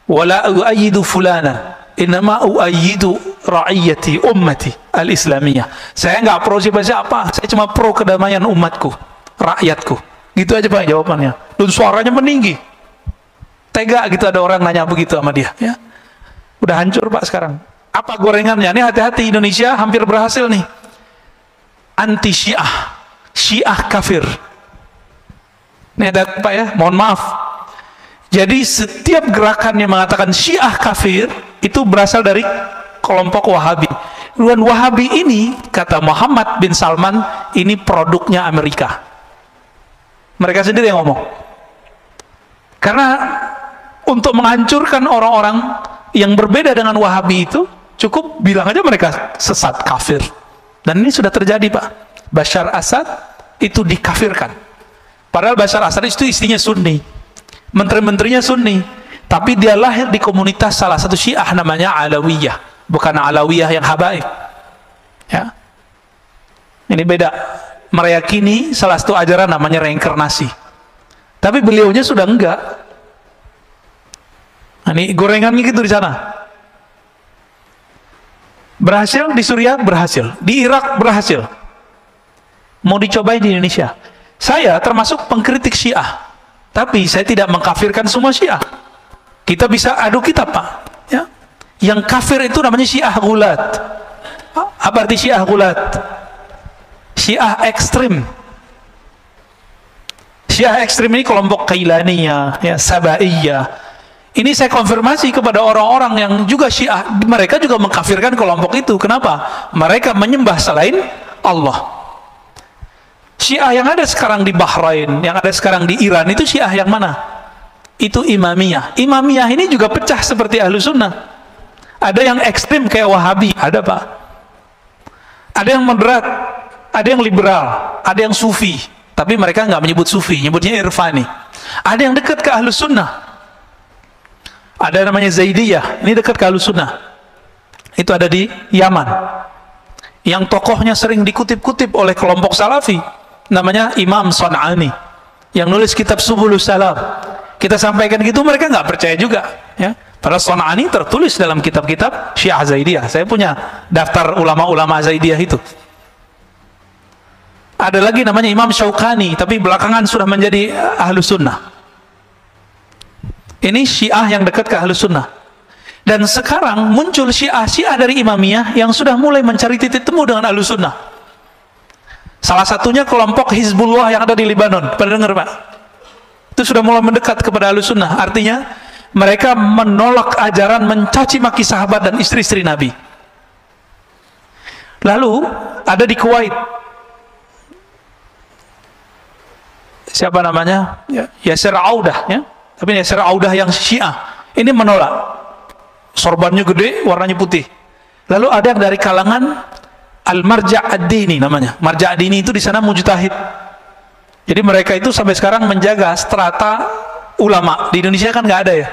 [SPEAKER 1] wala uayyidu fulana, innama uayyidu ra'iyati ummati al-islamiyah. Saya nggak pro siapa-siapa, saya cuma pro kedamaian umatku, rakyatku. Gitu aja, Pak, jawabannya. Dan suaranya meninggi. Tega gitu ada orang nanya begitu sama dia, ya. Udah hancur, Pak, sekarang. Apa gorengannya? Nih hati-hati, Indonesia hampir berhasil nih. Anti Syiah, Syiah kafir. Nih ada, Pak, ya, mohon maaf. Jadi setiap gerakan yang mengatakan Syiah kafir itu berasal dari kelompok Wahabi. Dan Wahabi ini, kata Muhammad bin Salman, ini produknya Amerika. Mereka sendiri yang ngomong. Karena untuk menghancurkan orang-orang yang berbeda dengan Wahabi itu, cukup bilang aja mereka sesat, kafir. Dan ini sudah terjadi, Pak. Bashar Assad itu dikafirkan. Padahal Bashar Assad itu istrinya Sunni. Menteri-menterinya Sunni, tapi dia lahir di komunitas salah satu Syiah namanya Alawiyah, bukan Alawiyah yang habaib, ya. Ini beda. Meyakini salah satu ajaran namanya reinkarnasi, tapi beliaunya sudah enggak. Ini gorengannya gitu di sana. Berhasil di Suriah, berhasil di Irak, berhasil. Mau dicobain di Indonesia. Saya termasuk pengkritik Syiah, tapi saya tidak mengkafirkan semua Syiah. Kita bisa adu kitab, Pak, ya. Yang kafir itu namanya Syiah Gulat. Apa arti Syiah Gulat? Syiah ekstrim. Syiah ekstrim ini kelompok Kailaniyah, ya, Sabaiyah, Ini saya konfirmasi kepada orang-orang yang juga Syiah, mereka juga mengkafirkan kelompok itu. Kenapa? Mereka menyembah selain Allah. Syiah yang ada sekarang di Bahrain, yang ada sekarang di Iran, itu Syiah yang mana? Itu Imamiyah. Imamiyah ini juga pecah seperti Ahlus Sunnah. Ada yang ekstrim kayak Wahabi, ada Pak. Ada yang moderat, ada yang liberal, ada yang Sufi. Tapi mereka nggak menyebut Sufi, nyebutnya Irfani. Ada yang dekat ke Ahlus Sunnah. Ada namanya Zaidiyah, ini dekat ke Ahlus Sunnah. Itu ada di Yaman. Yang tokohnya sering dikutip-kutip oleh kelompok Salafi, namanya Imam Son'ani, yang nulis kitab Subulus Salam. Kita sampaikan gitu, mereka nggak percaya juga, ya. Padahal Son'ani tertulis dalam kitab-kitab Syiah Zaidiyah. Saya punya daftar ulama-ulama Zaidiyah itu. Ada lagi namanya Imam Syaukani, tapi belakangan sudah menjadi Ahlus Sunnah. Ini Syiah yang dekat ke Ahlus Sunnah. Dan sekarang muncul Syiah dari Imamiyah yang sudah mulai mencari titik temu dengan Ahlus Sunnah. Salah satunya kelompok Hizbullah yang ada di Lebanon. Pernah dengar Pak? Itu sudah mulai mendekat kepada Ahlus Sunnah. Artinya mereka menolak ajaran mencaci maki sahabat dan istri-istri Nabi. Lalu ada di Kuwait, siapa namanya? Yasir Audah, ya. Tapi Yasir Audah yang Syiah ini menolak. Sorbannya gede, warnanya putih. Lalu ada yang dari kalangan Al-Marja' ad-Dini namanya. Marja' ad-Dini itu di sana mujtahid. Jadi mereka itu sampai sekarang menjaga strata ulama. Di Indonesia kan nggak ada ya.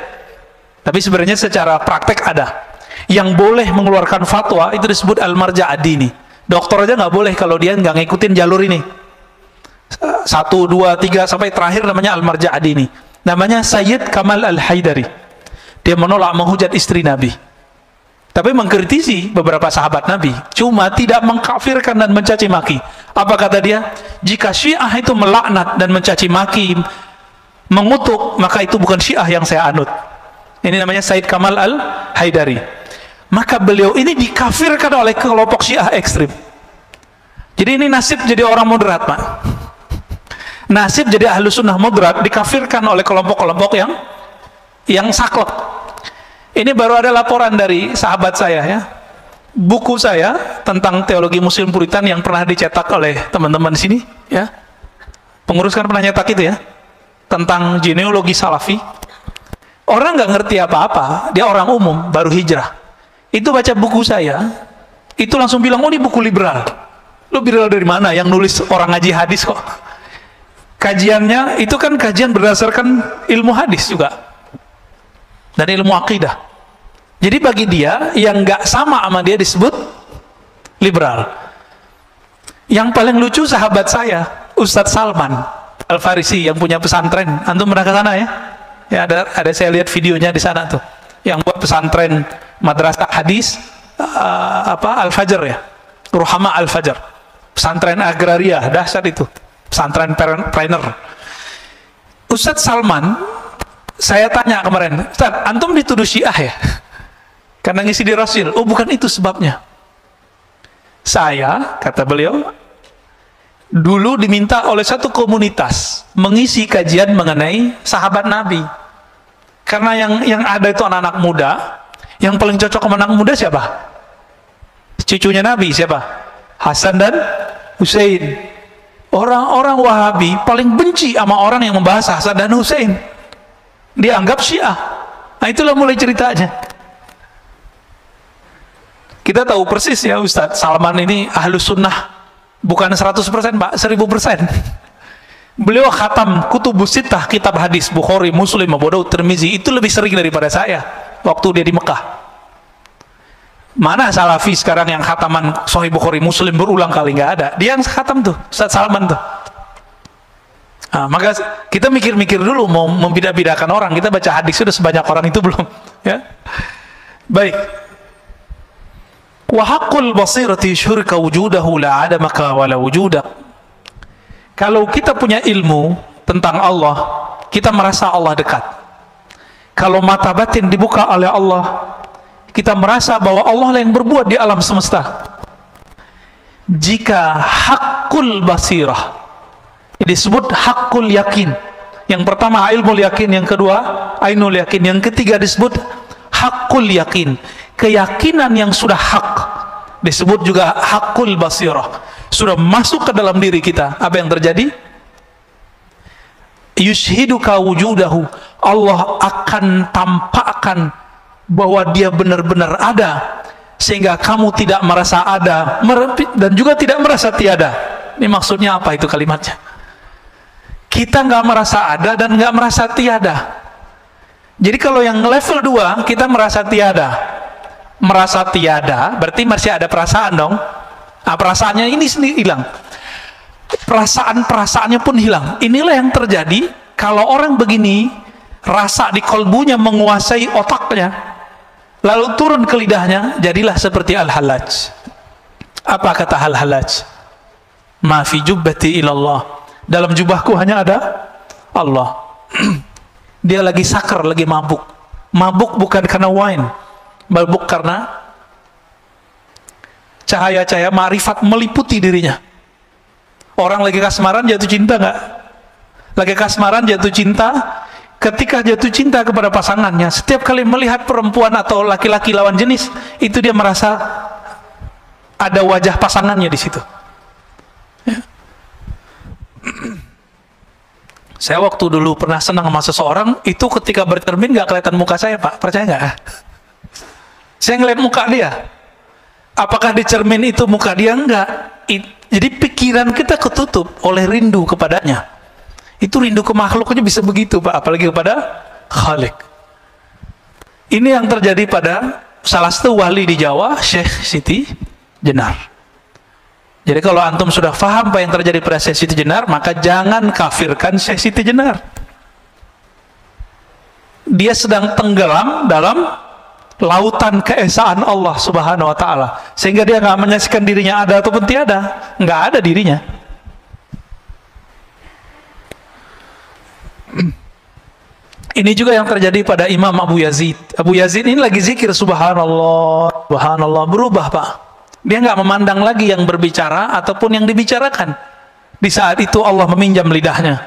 [SPEAKER 1] Tapi sebenarnya secara praktek ada. Yang boleh mengeluarkan fatwa itu disebut Al-Marja' ad-Dini. Dokter aja nggak boleh kalau dia nggak ngikutin jalur ini. 1, 2, 3 sampai terakhir namanya Al-Marja' ad-Dini. Namanya Sayyid Kamal Al-Haidari. Dia menolak menghujat istri Nabi, tapi mengkritisi beberapa sahabat Nabi, cuma tidak mengkafirkan dan mencaci maki. Apa kata dia? Jika Syiah itu melaknat dan mencaci maki, mengutuk, maka itu bukan Syiah yang saya anut. Ini namanya Sayyid Kamal Al-Haidari. Maka beliau ini dikafirkan oleh kelompok Syiah ekstrim. Jadi ini nasib jadi orang moderat Pak. Nasib jadi Ahlus Sunnah moderat dikafirkan oleh kelompok-kelompok yang saklek. Ini baru ada laporan dari sahabat saya, ya. Buku saya tentang teologi Muslim Puritan yang pernah dicetak oleh teman-teman sini, ya. Pengurus kan pernah nyetak itu ya, tentang genealogi Salafi. Orang nggak ngerti apa-apa, dia orang umum baru hijrah. Itu baca buku saya, itu langsung bilang, oh ini buku liberal. Lu liberal dari mana? Yang nulis orang ngaji hadis kok. Kajiannya itu kan kajian berdasarkan ilmu hadis juga dan ilmu akidah. Jadi bagi dia yang nggak sama dia disebut liberal. Yang paling lucu sahabat saya Ustadz Salman Al-Farisi yang punya pesantren. Antum pernah ke sana ya? Ya ada saya lihat videonya di sana tuh. Yang buat pesantren madrasah hadis Al-Fajr ya, Ruhama Al-Fajr. Pesantren agraria dahsyat itu. Pesantren trainer. Ustadz Salman, saya tanya kemarin, Ustadz, antum dituduh Syiah ya? Karena ngisi di Rasul. Oh bukan itu sebabnya. Saya, kata beliau, dulu diminta oleh satu komunitas mengisi kajian mengenai sahabat Nabi. Karena yang ada itu anak-anak muda, yang paling cocok sama anak muda siapa? Cucunya Nabi siapa? Hasan dan Husain. Orang-orang Wahabi paling benci sama orang yang membahas Hasan dan Husain. Dianggap Syiah. Nah itulah mulai ceritanya. Kita tahu persis ya Ustadz Salman ini Ahlus Sunnah. Bukan 100% Pak, 1000%. Beliau khatam Kutubus Sittah, kitab hadis Bukhari, Muslim, Abu Daud, Tirmizi, itu lebih sering daripada saya waktu dia di Mekah. Mana Salafi sekarang yang khataman Sahih Bukhari Muslim berulang kali? Nggak ada. Dia yang khatam tuh, Ustaz Salman tuh. Nah, maka kita mikir-mikir dulu mau membidah-bidahkan orang. Kita baca hadis sudah sebanyak orang itu belum? Ya. Baik. Wa haqqul basirati syurka wujudahu la adamaka wa la wujudak. Kalau kita punya ilmu tentang Allah, kita merasa Allah dekat. Kalau mata batin dibuka oleh Allah, kita merasa bahwa Allah yang berbuat di alam semesta. Jika hakul basirah, disebut hakul yakin, Yang pertama ilmu yakin, yang kedua ainul yakin, yang ketiga disebut hakul yakin, keyakinan yang sudah hak. Disebut juga hakul basirah, sudah masuk ke dalam diri kita. Apa yang terjadi? Yushhiduka wujudahu, Allah akan tampakkan bahwa dia benar-benar ada, sehingga kamu tidak merasa ada dan juga tidak merasa tiada. Ini maksudnya apa itu kalimatnya? Kita nggak merasa ada dan nggak merasa tiada. Jadi kalau yang level 2 kita merasa tiada. Merasa tiada berarti masih ada perasaan dong. Nah, perasaannya ini sendiri hilang. Perasaan-perasaannya pun hilang. Inilah yang terjadi kalau orang begini, rasa di kolbunya menguasai otaknya, lalu turun ke lidahnya, jadilah seperti al-halaj. Apa kata al-halaj? Ma fi jubbati ilallah, dalam jubahku hanya ada Allah. Dia lagi sakar, lagi mabuk. Mabuk bukan karena wine, mabuk karena cahaya-cahaya ma'rifat meliputi dirinya. Orang lagi kasmaran jatuh cinta nggak? Lagi kasmaran jatuh cinta, ketika jatuh cinta kepada pasangannya, setiap kali melihat perempuan atau laki-laki lawan jenis, itu dia merasa ada wajah pasangannya di situ. Ya. Saya waktu dulu pernah senang sama seseorang, itu ketika bercermin nggak kelihatan muka saya, Pak. Percaya nggak? Saya ngeliat muka dia. Apakah di cermin itu muka dia? Enggak. Jadi pikiran kita ketutup oleh rindu kepadanya. Itu rindu ke makhluknya bisa begitu, Pak, apalagi kepada Khalik. Ini yang terjadi pada salah satu wali di Jawa, Syekh Siti Jenar. Jadi kalau antum sudah paham apa yang terjadi pada Syekh Siti Jenar, maka jangan kafirkan Syekh Siti Jenar. Dia sedang tenggelam dalam lautan keesaan Allah Subhanahu wa ta'ala, sehingga dia nggak menyaksikan dirinya ada ataupun tiada, nggak ada dirinya. Ini juga yang terjadi pada Imam Abu Yazid. Abu Yazid ini lagi zikir subhanallah, subhanallah, berubah, Pak. Dia nggak memandang lagi yang berbicara ataupun yang dibicarakan. Di saat itu Allah meminjam lidahnya.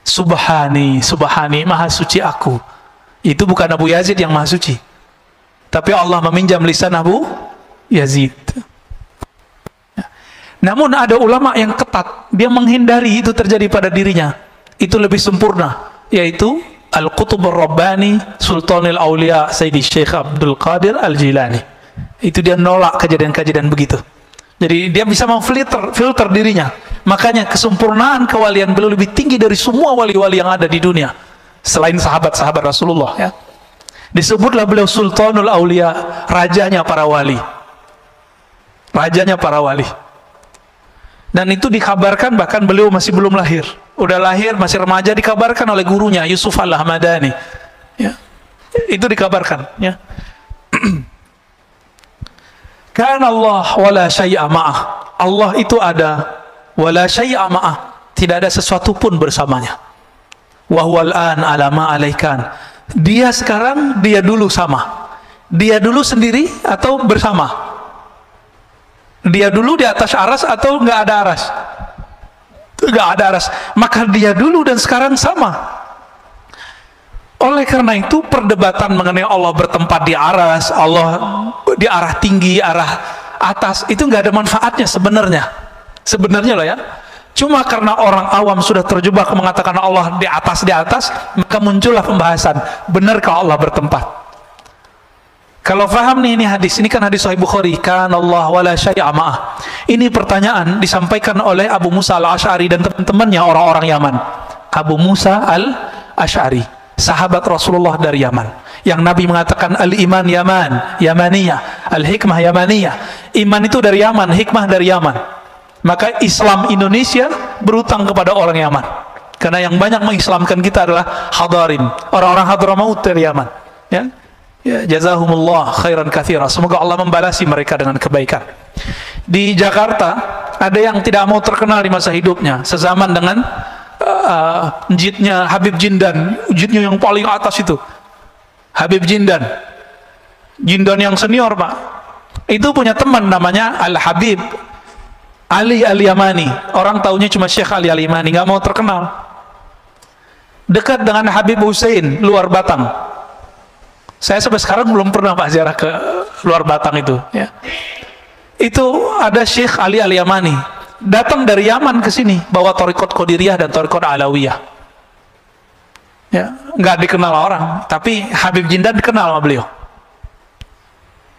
[SPEAKER 1] Subhani, subhani, maha suci aku. Itu bukan Abu Yazid yang maha suci, tapi Allah meminjam lisan Abu Yazid. Namun ada ulama yang ketat, dia menghindari itu terjadi pada dirinya. Itu lebih sempurna, yaitu Al-Qutub Ar-Rabbani Sultanul Aulia Sayyidi Syekh Abdul Qadir Al-Jilani. Itu dia nolak kejadian-kejadian begitu. Jadi dia bisa filter dirinya. Makanya kesempurnaan kewalian beliau lebih tinggi dari semua wali-wali yang ada di dunia selain sahabat-sahabat Rasulullah, ya. Disebutlah beliau Sultanul Aulia, rajanya para wali. Rajanya para wali. Dan itu dikabarkan bahkan beliau masih belum lahir. Udah lahir, masih remaja, dikabarkan oleh gurunya Yusuf Al-Ahmadani. Ya. Itu dikabarkan, ya. Kan Allah wala syai'a ma'ah. Allah itu ada, wala syai'a ma'ah. Tidak ada sesuatu pun bersamanya. Wa huwal an ala ma alaikan. Dia sekarang, dia dulu sama. Dia dulu sendiri atau bersama? Dia dulu di atas aras atau nggak ada aras? Nggak ada aras. Maka dia dulu dan sekarang sama. Oleh karena itu perdebatan mengenai Allah bertempat di aras, Allah di arah tinggi, arah atas, itu nggak ada manfaatnya sebenarnya. Sebenarnya loh, ya. Cuma karena orang awam sudah terjebak mengatakan Allah di atas, maka muncullah pembahasan, benarkah Allah bertempat? Kalau faham nih, ini hadis, ini kan hadis Sahih Bukhari, kan Allah wala syai'a ma'ah. Ini pertanyaan disampaikan oleh Abu Musa Al-Asy'ari dan teman-temannya orang-orang Yaman. Abu Musa Al-Asy'ari, sahabat Rasulullah dari Yaman, yang Nabi mengatakan al-iman Yamaniyah, al-hikmah Yamaniyah. Iman itu dari Yaman, hikmah dari Yaman. Maka Islam Indonesia berutang kepada orang Yaman, karena yang banyak mengislamkan kita adalah hadarin, orang-orang Hadramaut dari Yaman, ya. Ya, jazahumullah khairan katsira. Semoga Allah membalasi mereka dengan kebaikan. Di Jakarta ada yang tidak mau terkenal di masa hidupnya, sezaman dengan jidnya Habib Jindan, jidnya yang paling atas itu, Habib Jindan yang senior, Pak. Itu punya teman namanya Al-Habib Ali Al-Yamani. Orang taunya cuma Syekh Ali Al-Yamani, nggak mau terkenal. dekat dengan Habib Hussein, luar Batang. Saya sampai sekarang belum pernah Pak ziarah ke luar Batang itu. Ya. Itu ada Syekh Ali Al-Yamani, datang dari Yaman ke sini, bawa Thariqat Qadiriyah dan Thariqat Alawiyah. Ya, nggak dikenal orang, tapi Habib Jindan dikenal sama beliau.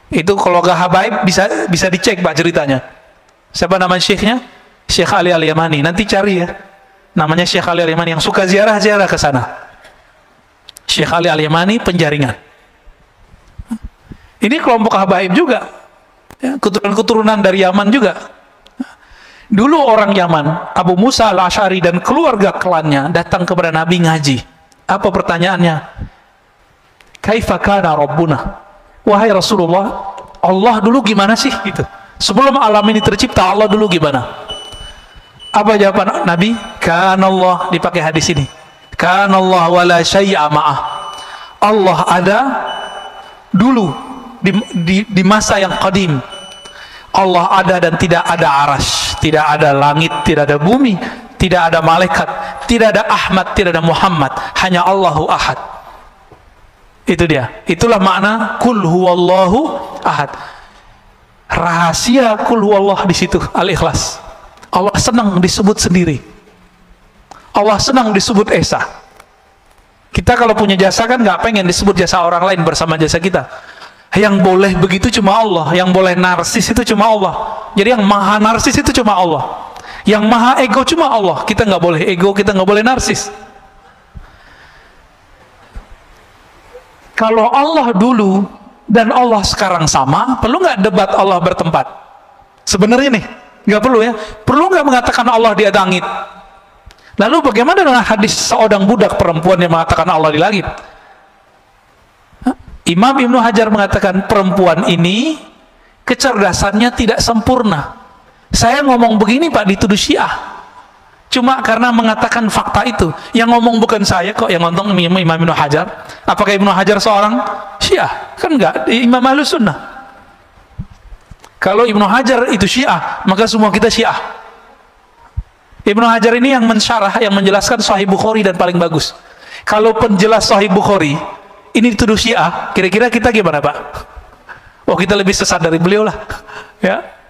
[SPEAKER 1] Itu kalau gak habaib bisa dicek Pak ceritanya. Siapa nama syekhnya? Syekh Ali Al-Yamani. Nanti cari ya. Namanya Syekh Ali Al-Yamani, yang suka ziarah-ziarah ke sana. Syekh Ali Al-Yamani Penjaringan. Ini kelompok habaib juga. Ya, keturunan dari Yaman juga. Dulu orang Yaman, Abu Musa Al-Asy'ari dan keluarga klannya datang kepada Nabi ngaji. Apa pertanyaannya? Kaifa kana Rabbuna? Wahai Rasulullah, Allah dulu gimana sih? Gitu. Sebelum alam ini tercipta, Allah dulu gimana? Apa jawaban Nabi? Kana Allah, dipakai hadis ini. Kana Allah wala syai'a ma'ah. Allah ada dulu di masa yang qadim. Allah ada dan tidak ada arasy, tidak ada langit, tidak ada bumi, tidak ada malaikat, tidak ada Ahmad, tidak ada Muhammad, hanya Allahu Ahad. Itu dia. Itulah makna kul huwallahu ahad. Rahasia kul huwallah di situ, Al-Ikhlas. Allah senang disebut sendiri. Allah senang disebut esa. Kita kalau punya jasa kan nggak pengen disebut jasa orang lain bersama jasa kita. Yang boleh begitu cuma Allah, yang boleh narsis itu cuma Allah. Jadi yang maha narsis itu cuma Allah. Yang maha ego cuma Allah. Kita nggak boleh ego, kita nggak boleh narsis. Kalau Allah dulu dan Allah sekarang sama, perlu nggak debat Allah bertempat? Sebenarnya nih, nggak perlu ya. Perlu nggak mengatakan Allah di langit? Lalu bagaimana dengan hadis seorang budak perempuan yang mengatakan Allah di langit? Imam Ibnu Hajar mengatakan perempuan ini kecerdasannya tidak sempurna. Saya ngomong begini Pak dituduh Syiah. Cuma karena mengatakan fakta itu. Yang ngomong bukan saya kok, yang ngomong Imam Ibnu Hajar. Apakah Ibnu Hajar seorang Syiah? Kan enggak, Imam Ahlus Sunnah. Kalau Ibnu Hajar itu Syiah, maka semua kita Syiah. Ibnu Hajar ini yang mensyarah, yang menjelaskan Sahih Bukhari dan paling bagus. Kalau penjelas Sahih Bukhari ini dituduh Syiah, kira-kira kita gimana Pak? Oh, kita lebih sesat dari beliau lah. Ya.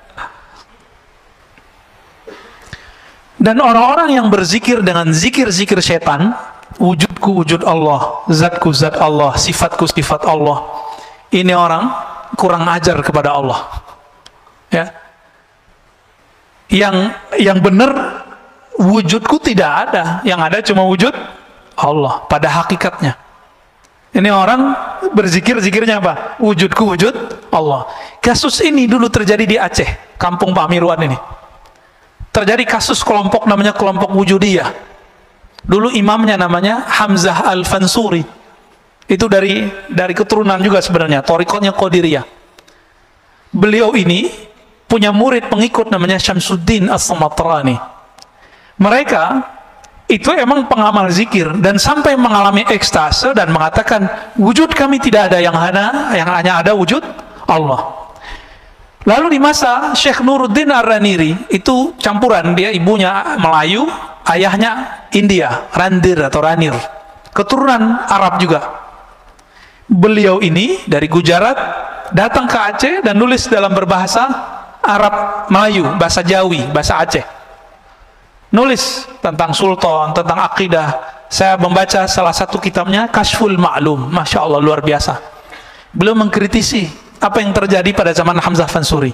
[SPEAKER 1] Dan orang-orang yang berzikir dengan zikir-zikir setan, wujudku wujud Allah, zatku zat Allah, sifatku sifat Allah, ini orang kurang ajar kepada Allah. Ya. Yang benar wujudku tidak ada, yang ada cuma wujud Allah pada hakikatnya. Ini orang berzikir-zikirnya apa? Wujudku wujud Allah. Kasus ini dulu terjadi di Aceh, kampung Pak Mirwan ini. Terjadi kasus kelompok namanya kelompok Wujudiyah. Dulu imamnya namanya Hamzah Al-Fansuri. Itu dari keturunan juga sebenarnya, thariqatnya Qadiriyah. Beliau ini punya murid pengikut namanya Syamsuddin As-Samatrani. Mereka itu emang pengamal zikir dan sampai mengalami ekstase dan mengatakan wujud kami tidak ada, yang hanya ada wujud Allah. Lalu di masa Syekh Nuruddin Ar-Raniri, itu campuran, dia ibunya Melayu, ayahnya India, Randir atau Ranir, keturunan Arab juga. Beliau ini dari Gujarat datang ke Aceh dan nulis dalam berbahasa Arab Melayu, bahasa Jawi, bahasa Aceh. Nulis tentang sultan, tentang akidah. Saya membaca salah satu kitabnya, Kashful Ma'lum, Masya Allah, luar biasa. Beliau mengkritisi apa yang terjadi pada zaman Hamzah Fansuri.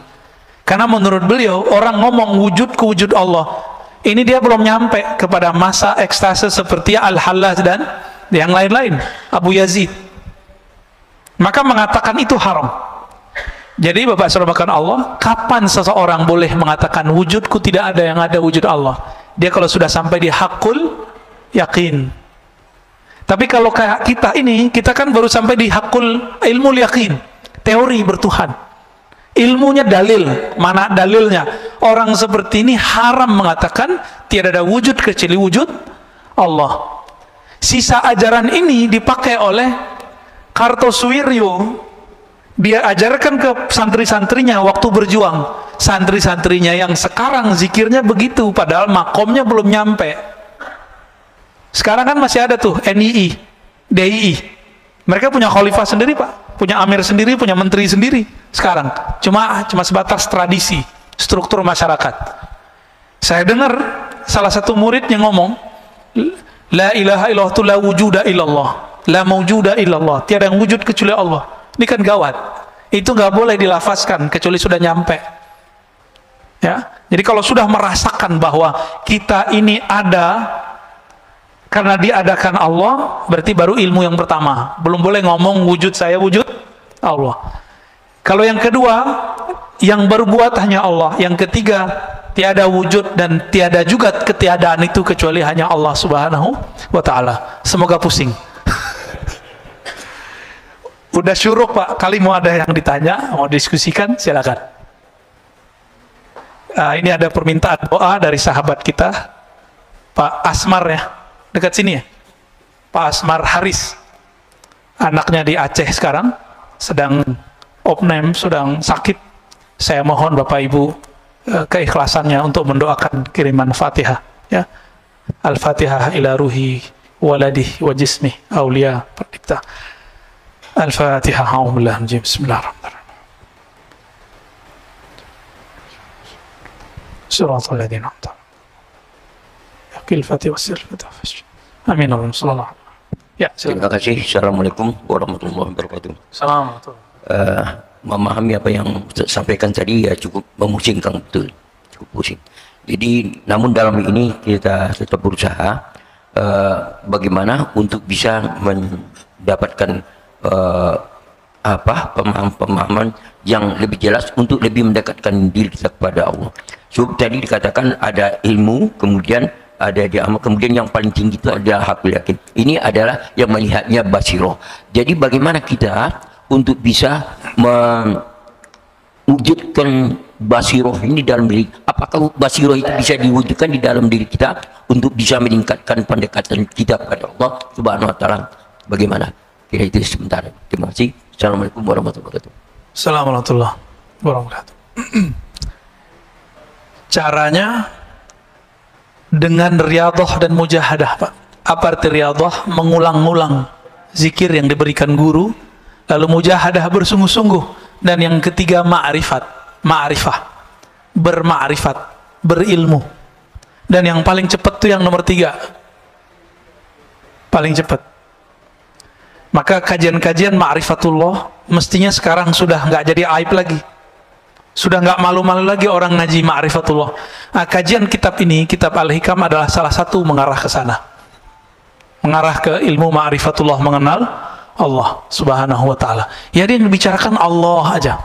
[SPEAKER 1] Karena menurut beliau, orang ngomong wujudku wujud Allah, ini dia belum nyampe kepada masa ekstase seperti Al-Hallaj dan yang lain-lain, Abu Yazid. Maka mengatakan itu haram. Jadi Bapak saudara Allah, kapan seseorang boleh mengatakan wujudku tidak ada, yang ada wujud Allah? Dia kalau sudah sampai di hakul yakin. Tapi kalau kayak kita ini, kita kan baru sampai di hakul ilmu yakin, teori bertuhan. Ilmunya dalil, mana dalilnya? Orang seperti ini haram mengatakan tiada ada wujud kecuali wujud Allah. Sisa ajaran ini dipakai oleh Kartosuwiryo. Dia ajarkan ke santri-santrinya waktu berjuang. Santri-santrinya yang sekarang zikirnya begitu, padahal makomnya belum nyampe. Sekarang kan masih ada tuh NII, DII. Mereka punya khalifah sendiri, Pak. Punya amir sendiri, punya menteri sendiri sekarang. Cuma sebatas tradisi, struktur masyarakat. Saya dengar salah satu murid yang ngomong, la ilaha illallah tu la wujuda illallah. La mawjuda illallah. Tiada yang wujud kecuali Allah. Ini kan gawat. Itu nggak boleh dilafazkan kecuali sudah nyampe. Ya. Jadi kalau sudah merasakan bahwa kita ini ada karena diadakan Allah, berarti baru ilmu yang pertama. Belum boleh ngomong wujud saya, wujud Allah. Kalau yang kedua, yang berbuat hanya Allah. Yang ketiga, tiada wujud dan tiada juga ketiadaan itu kecuali hanya Allah Subhanahu wa ta'ala. Semoga pusing. Udah syuruk, Pak. Kali mau ada yang ditanya, mau diskusikan, silakan. Ini ada permintaan doa dari sahabat kita, Pak Asmar ya, dekat sini ya, Pak Asmar Haris. Anaknya di Aceh sekarang, sedang opname, sedang sakit. Saya mohon Bapak Ibu keikhlasannya untuk mendoakan kiriman Fatihah. Ya, Al-Fatihah ila ruhi waladih wa jismih aulia perdikta. Al-Fatihah. Bismillahirrahmanirrahim. Suratul ladzina an'amta 'alaihim. Al-Fatihah wassalatu. Amin. Sallallahu. Ya,
[SPEAKER 2] terima kasih. Assalamualaikum warahmatullahi wabarakatuh.
[SPEAKER 1] Assalamualaikum.
[SPEAKER 2] Memahami apa yang Ustaz sampaikan tadi ya cukup memusingkan, betul, cukup pusing. Jadi namun dalam ini kita tetap berusaha bagaimana untuk bisa mendapatkan pemahaman yang lebih jelas untuk lebih mendekatkan diri kita kepada Allah. So tadi dikatakan ada ilmu, kemudian ada di amal, kemudian yang paling tinggi itu adalah hakul yakin. Ini adalah yang melihatnya basiroh. Jadi bagaimana kita untuk bisa mewujudkan basiroh ini dalam diri? Apakah basiroh itu bisa diwujudkan di dalam diri kita untuk bisa meningkatkan pendekatan kita kepada Allah Subhanahu wa ta'ala? Bagaimana? Kira itu sebentar. Terima kasih. Assalamualaikum warahmatullahi wabarakatuh.
[SPEAKER 1] Assalamualaikum warahmatullahi wabarakatuh. Caranya dengan riyadhah dan mujahadah, Pak. Apa arti riyadhah? Mengulang-ulang zikir yang diberikan guru, lalu mujahadah bersungguh-sungguh, dan yang ketiga ma'rifah, berma'rifat, berilmu. Dan yang paling cepat itu yang nomor 3, paling cepat. Maka kajian-kajian ma'rifatullah mestinya sekarang sudah nggak jadi aib lagi, sudah nggak malu-malu lagi orang ngaji ma'rifatullah. Kajian kitab ini, kitab Al-Hikam, adalah salah satu mengarah ke sana, mengarah ke ilmu ma'rifatullah, mengenal Allah Subhanahu wa ta'ala. Jadi yang dibicarakan Allah aja,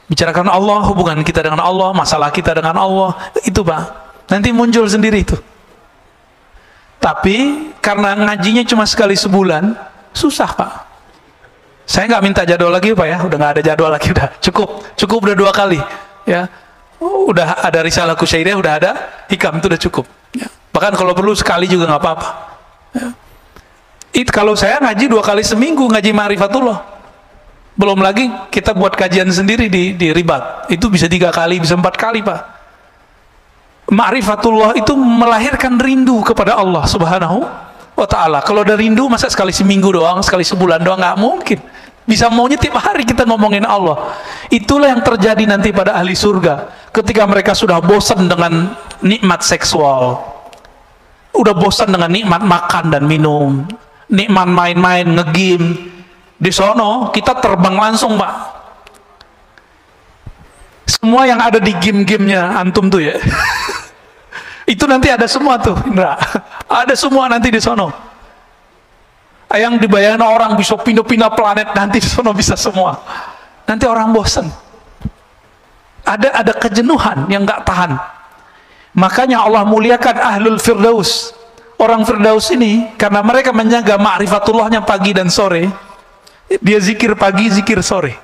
[SPEAKER 1] bicarakan Allah, hubungan kita dengan Allah, masalah kita dengan Allah, itu Pak, nanti muncul sendiri itu. Tapi karena ngajinya cuma sekali sebulan, susah Pak. Saya nggak minta jadwal lagi Pak ya, udah nggak ada jadwal lagi, udah cukup udah 2 kali ya. Udah ada risalah Kusyairiyah, udah ada hikam, itu udah cukup ya. Bahkan kalau perlu sekali juga nggak apa-apa ya. Kalau saya ngaji 2 kali seminggu, ngaji ma'rifatullah, belum lagi kita buat kajian sendiri di Ribat, itu bisa 3 kali, bisa 4 kali Pak. Ma'rifatullah itu melahirkan rindu kepada Allah Subhanahu wa ta'ala. Kalau ada rindu, masa sekali seminggu doang, sekali sebulan doang? Nggak mungkin. Bisa maunya tiap hari kita ngomongin Allah. Itulah yang terjadi nanti pada ahli surga, ketika mereka sudah bosan dengan nikmat seksual, udah bosan dengan nikmat makan dan minum, nikmat main-main, ngegame. Di sono kita terbang langsung Pak. Semua yang ada di game-gamenya antum tuh ya itu nanti ada semua tuh, Indra. Ada semua nanti di sono. Yang dibayangkan orang bisa pindah-pindah planet, nanti di sono bisa semua. Nanti orang bosan. Ada kejenuhan yang nggak tahan. Makanya Allah muliakan ahlul firdaus. Orang firdaus ini karena mereka menjaga ma'rifatullahnya pagi dan sore. Dia zikir pagi, zikir sore,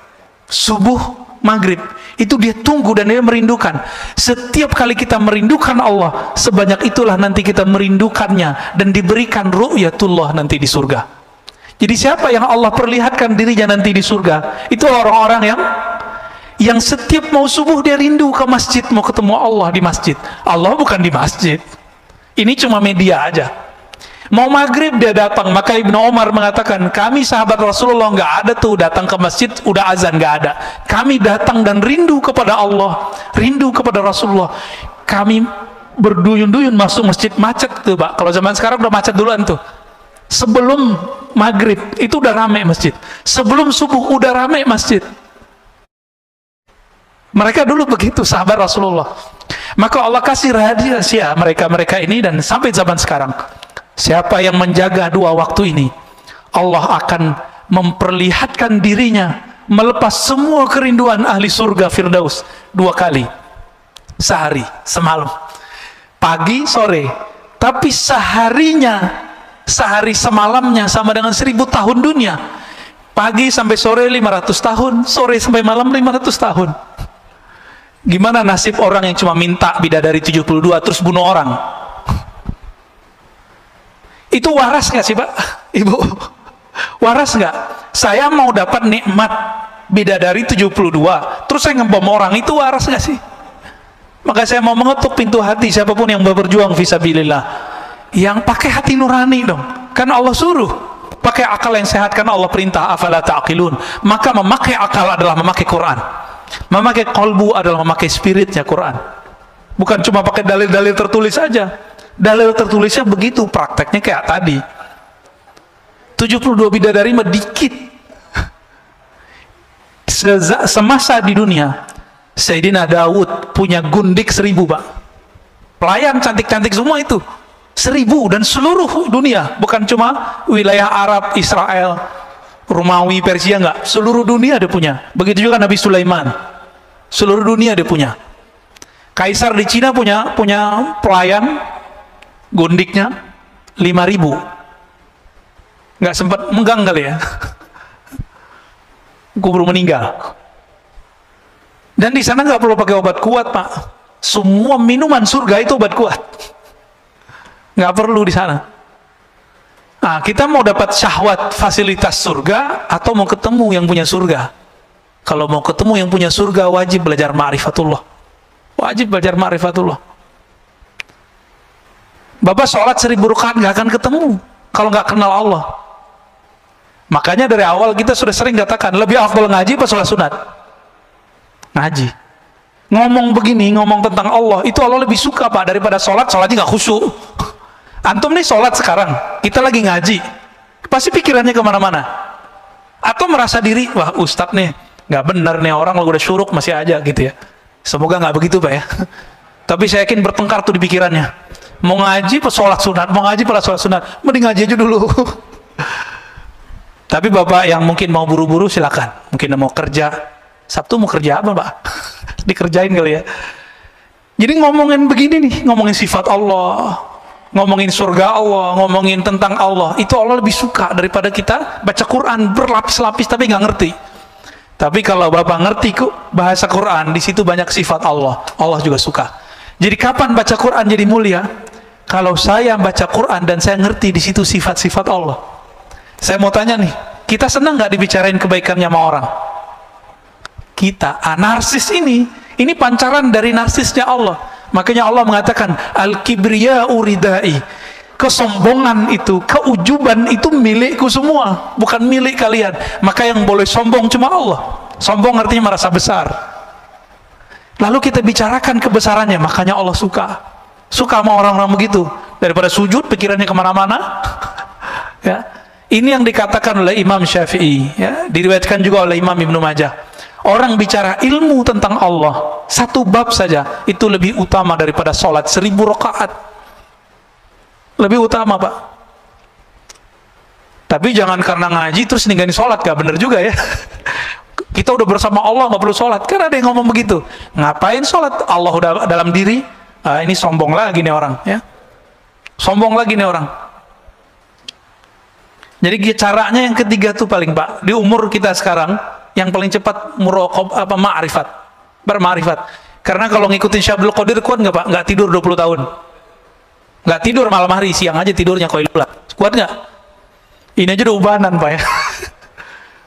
[SPEAKER 1] subuh, maghrib. Itu dia tunggu dan dia merindukan. Setiap kali kita merindukan Allah, sebanyak itulah nanti kita merindukannya dan diberikan ru'yatullah nanti di surga. Jadi siapa yang Allah perlihatkan dirinya nanti di surga? Itu orang-orang yang setiap mau subuh dia rindu ke masjid, mau ketemu Allah di masjid. Allah bukan di masjid. Ini cuma media aja. Mau maghrib dia datang. Maka Ibnu Umar mengatakan, kami sahabat Rasulullah nggak ada tuh datang ke masjid udah azan, nggak ada. Kami datang dan rindu kepada Allah, rindu kepada Rasulullah. Kami berduyun-duyun masuk masjid, macet tuh Pak. Kalau zaman sekarang udah macet duluan tuh. Sebelum maghrib itu udah rame masjid. Sebelum subuh udah rame masjid. Mereka dulu begitu sahabat Rasulullah. Maka Allah kasih rahasia mereka ini, dan sampai zaman sekarang, siapa yang menjaga dua waktu ini, Allah akan memperlihatkan dirinya melepas semua kerinduan ahli surga Firdaus 2 kali sehari, semalam, pagi sore. Tapi seharinya, sehari semalamnya sama dengan 1000 tahun dunia. Pagi sampai sore 500 tahun, sore sampai malam 500 tahun. Gimana nasib orang yang cuma minta bidadari 72 terus bunuh orang? Itu waras nggak sih Pak? Ibu, waras nggak? Saya mau dapat nikmat bidadari 72 terus saya ngebom orang, itu waras nggak sih? Maka saya mau mengetuk pintu hati siapapun yang berjuang fisabilillah, yang pakai hati nurani dong, karena Allah suruh pakai akal yang sehat, karena Allah perintah afala ta'qilun. Maka memakai akal adalah memakai Quran, memakai kolbu adalah memakai spiritnya Quran, bukan cuma pakai dalil-dalil tertulis saja. Dalil tertulisnya begitu, prakteknya kayak tadi 72 bidadari mah dikit. Semasa di dunia Sayyidina Daud punya gundik 1000 Pak, pelayan cantik-cantik semua itu 1000, dan seluruh dunia, bukan cuma wilayah Arab, Israel, Romawi, Persia, enggak, seluruh dunia dia punya. Begitu juga Nabi Sulaiman, seluruh dunia dia punya. Kaisar di Cina punya pelayan gundiknya 5000, nggak sempat megang kali ya, kubur meninggal. Dan di sana nggak perlu pakai obat kuat Pak, semua minuman surga itu obat kuat, nggak perlu di sana. Nah, kita mau dapat syahwat fasilitas surga atau mau ketemu yang punya surga? Kalau mau ketemu yang punya surga, wajib belajar ma'rifatullah, wajib belajar ma'rifatullah. Bapak sholat 1000 rakaat nggak akan ketemu kalau nggak kenal Allah. Makanya dari awal kita sudah sering katakan, lebih afdal ngaji apa sholat sunat? Ngaji. Ngomong begini, ngomong tentang Allah, itu Allah lebih suka Pak daripada sholatnya nggak khusyuk. Antum nih sholat sekarang, kita lagi ngaji, pasti pikirannya kemana-mana. Atau merasa diri, wah ustadz nih nggak benar nih, orang udah syuruk masih aja gitu ya. Semoga nggak begitu Pak ya. Tapi saya yakin bertengkar tuh di pikirannya. Mau ngaji pas sholat sunat, mau ngaji pas sholat sunat, mending ngaji aja dulu. Tapi Bapak yang mungkin mau buru-buru silakan. Mungkin mau kerja, Sabtu mau kerja apa Pak? Dikerjain kali ya. Jadi ngomongin begini nih, ngomongin sifat Allah, ngomongin surga Allah, ngomongin tentang Allah, itu Allah lebih suka daripada kita baca Quran berlapis-lapis tapi nggak ngerti. Tapi kalau Bapak ngerti kok bahasa Quran, di situ banyak sifat Allah, Allah juga suka. Jadi kapan baca Quran jadi mulia? Kalau saya baca Quran dan saya ngerti di situ sifat-sifat Allah. Saya mau tanya nih, kita senang nggak dibicarain kebaikannya sama orang? Kita, narsis ini pancaran dari narsisnya Allah. Makanya Allah mengatakan, al-kibriya'u ridai, kesombongan itu, keujuban itu milikku semua, bukan milik kalian. Maka yang boleh sombong cuma Allah. Sombong artinya merasa besar. Lalu kita bicarakan kebesarannya, makanya Allah suka sama orang-orang begitu, daripada sujud pikirannya kemana-mana. Ya, ini yang dikatakan oleh Imam Syafi'i, ya, diriwayatkan juga oleh Imam Ibnu Majah. Orang bicara ilmu tentang Allah, satu bab saja, itu lebih utama daripada sholat 1000 rakaat. Lebih utama Pak. Tapi jangan karena ngaji terus ninggalin sholat, gak bener juga ya. Kita udah bersama Allah, nggak perlu sholat. Kan ada yang ngomong begitu, ngapain sholat, Allah udah dalam diri. Ini sombong lagi nih orang ya, sombong lagi nih orang. Jadi caranya yang ketiga tuh paling Pak, di umur kita sekarang yang paling cepat ma'rifat, berma'rifat. Karena kalau ngikutin Syabdul Qadir kuat nggak Pak? Nggak tidur 20 tahun, nggak tidur malam hari, siang aja tidurnya qailulah, kuat nggak? Ini aja udah ubanan Pak ya.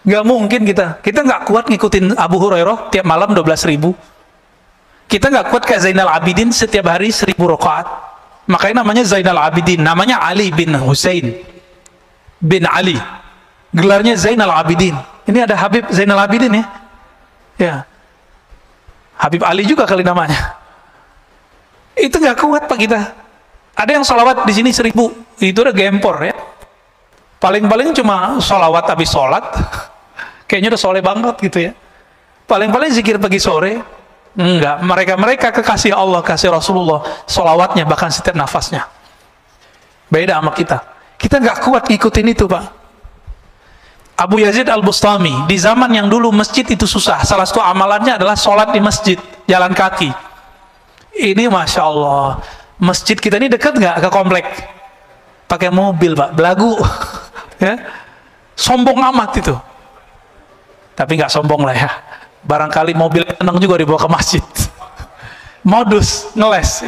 [SPEAKER 1] Nggak mungkin kita nggak kuat ngikutin Abu Hurairah tiap malam 12.000. Kita nggak kuat kayak Zainal Abidin setiap hari 1000 rakaat. Makanya namanya Zainal Abidin. Namanya Ali bin Husain bin Ali. Gelarnya Zainal Abidin. Ini ada Habib Zainal Abidin ya. Ya. Habib Ali juga kali namanya. Itu nggak kuat Pak kita. Ada yang sholawat di sini 1000. Itu udah gempor ya. Paling-paling cuma sholawat habis sholat. Kayaknya udah soleh banget gitu ya. Paling-paling zikir pagi sore. Enggak, mereka kekasih Allah, kasih Rasulullah, sholawatnya bahkan setiap nafasnya. Beda sama kita. Kita nggak kuat ngikutin itu Pak. Abu Yazid Al-Bustami, di zaman yang dulu masjid itu susah, salah satu amalannya adalah sholat di masjid, jalan kaki. Ini Masya Allah, masjid kita ini dekat nggak ke komplek? Pakai mobil Pak, belagu. Ya, sombong amat itu. Tapi nggak sombong lah ya. Barangkali mobil tenang juga dibawa ke masjid. Modus ngeles.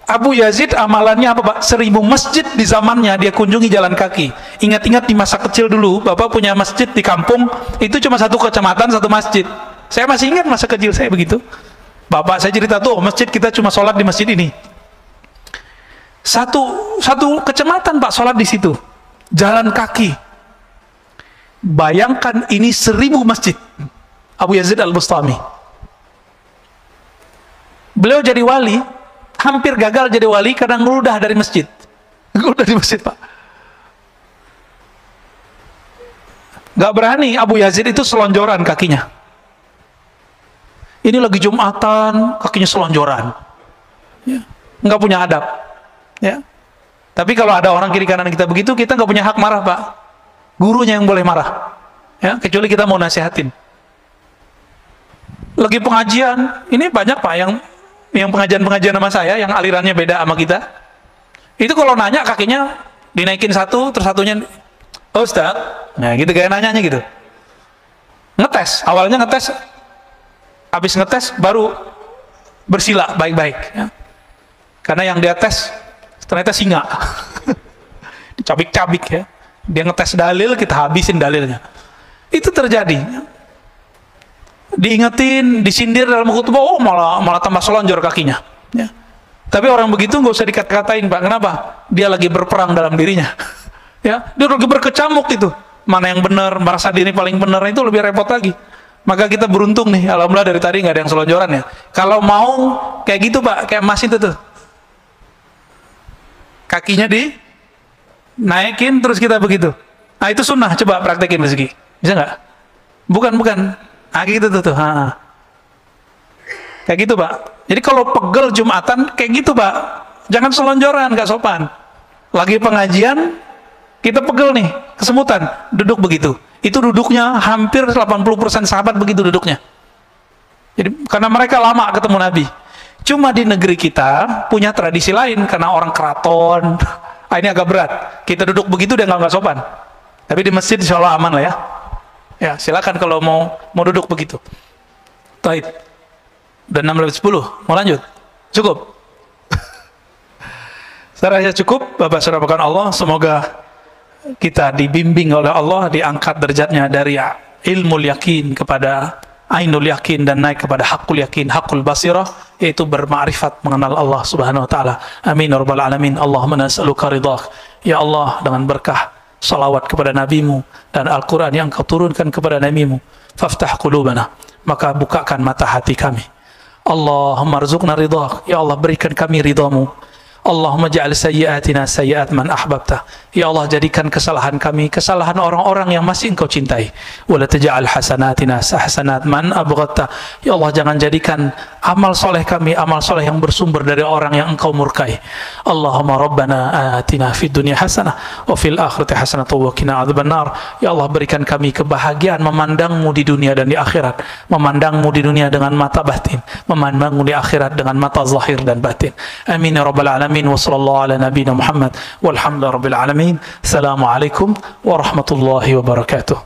[SPEAKER 1] Abu Yazid amalannya apa Pak? 1000 masjid di zamannya dia kunjungi jalan kaki. Ingat-ingat di masa kecil dulu, Bapak punya masjid di kampung, itu cuma satu kecamatan, satu masjid. Saya masih ingat masa kecil saya begitu. Bapak saya cerita tuh, masjid kita cuma sholat di masjid ini. Satu kecamatan Pak sholat di situ. Jalan kaki. Bayangkan ini 1000 masjid. Abu Yazid Al-Bustami. Beliau jadi wali, hampir gagal jadi wali karena ngeludah dari masjid. Ngeludah di masjid Pak. Gak berani Abu Yazid itu selonjoran kakinya. Ini lagi Jumatan, kakinya selonjoran. Ya. Nggak punya adab. Ya. Tapi kalau ada orang kiri kanan kita begitu, kita nggak punya hak marah Pak. Gurunya yang boleh marah. Ya, kecuali kita mau nasihatin. Lagi pengajian, ini banyak Pak yang pengajian sama saya, yang alirannya beda sama kita. Itu kalau nanya kakinya dinaikin satu, terus satunya, oh Ustaz, nah gitu kayak nanyanya gitu. Ngetes, awalnya ngetes, habis ngetes baru bersila baik-baik. Ya. Karena yang dia tes ternyata singa, dicabik-cabik ya. Dia ngetes dalil, kita habisin dalilnya. Itu terjadi. Diingetin, disindir dalam khutbah, oh malah tambah selonjor kakinya. Ya. Tapi orang begitu nggak usah dikata-katain Pak. Kenapa? Dia lagi berperang dalam dirinya. Ya, dia lagi berkecamuk itu. Mana yang benar, merasa diri paling benar, itu lebih repot lagi. Maka kita beruntung nih, alhamdulillah dari tadi nggak ada yang selonjoran ya. Kalau mau kayak gitu Pak, kayak Mas itu tuh, kakinya dinaikin terus kita begitu. Nah itu sunnah, coba praktekin rezeki. Bisa nggak? Bukan. Ah gitu tuh. Kayak gitu Pak. Jadi kalau pegel Jumatan kayak gitu Pak. Jangan selonjoran, nggak sopan. Lagi pengajian kita pegel nih, kesemutan, duduk begitu. Itu duduknya hampir 80% sahabat begitu duduknya. Jadi karena mereka lama ketemu Nabi. Cuma di negeri kita punya tradisi lain karena orang keraton. Ini agak berat. Kita duduk begitu dia nggak sopan. Tapi di masjid insya Allah aman lah ya. Ya silakan kalau mau duduk begitu. Taib. Dan 6:10. Mau lanjut? Cukup. Saya rasa cukup. Bapak saudara Allah, semoga kita dibimbing oleh Allah, diangkat derajatnya dari ilmu yakin kepada ainul yakin dan naik kepada hakul yakin, hakul basirah, yaitu bermakrifat mengenal Allah Subhanahu wa taala. Amin ya rabbal alamin. Allahumma nas'aluka ridhak. Ya Allah, dengan berkah salawat kepada nabimu dan Al-Quran yang kau turunkan kepada nabimu, faftah qulubana, maka bukakan mata hati kami. Allahumma rzuqna ridhak. Ya Allah, berikan kami ridhamu. Allahumma ja'al sayyi'atina sayyi'at man ahbabta. Ya Allah, jadikan kesalahan kami kesalahan orang-orang yang masih engkau cintai. Wa la taj'al hasanatina hasanat man abghadta. Ya Allah, jangan jadikan amal soleh kami amal soleh yang bersumber dari orang yang engkau murkai. Allahumma rabbana atina fid dunya hasanah wa fil akhirati hasanah wa qina adzabannar. Ya Allah, berikan kami kebahagiaan memandangmu di dunia dan di akhirat. Memandangmu di dunia dengan mata batin, memandangmu di akhirat dengan mata zahir dan batin. Amin ya rabbal alamin. وصلى الله على نبينا محمد والحمد لله رب العالمين. السلام عليكم ورحمة الله وبركاته.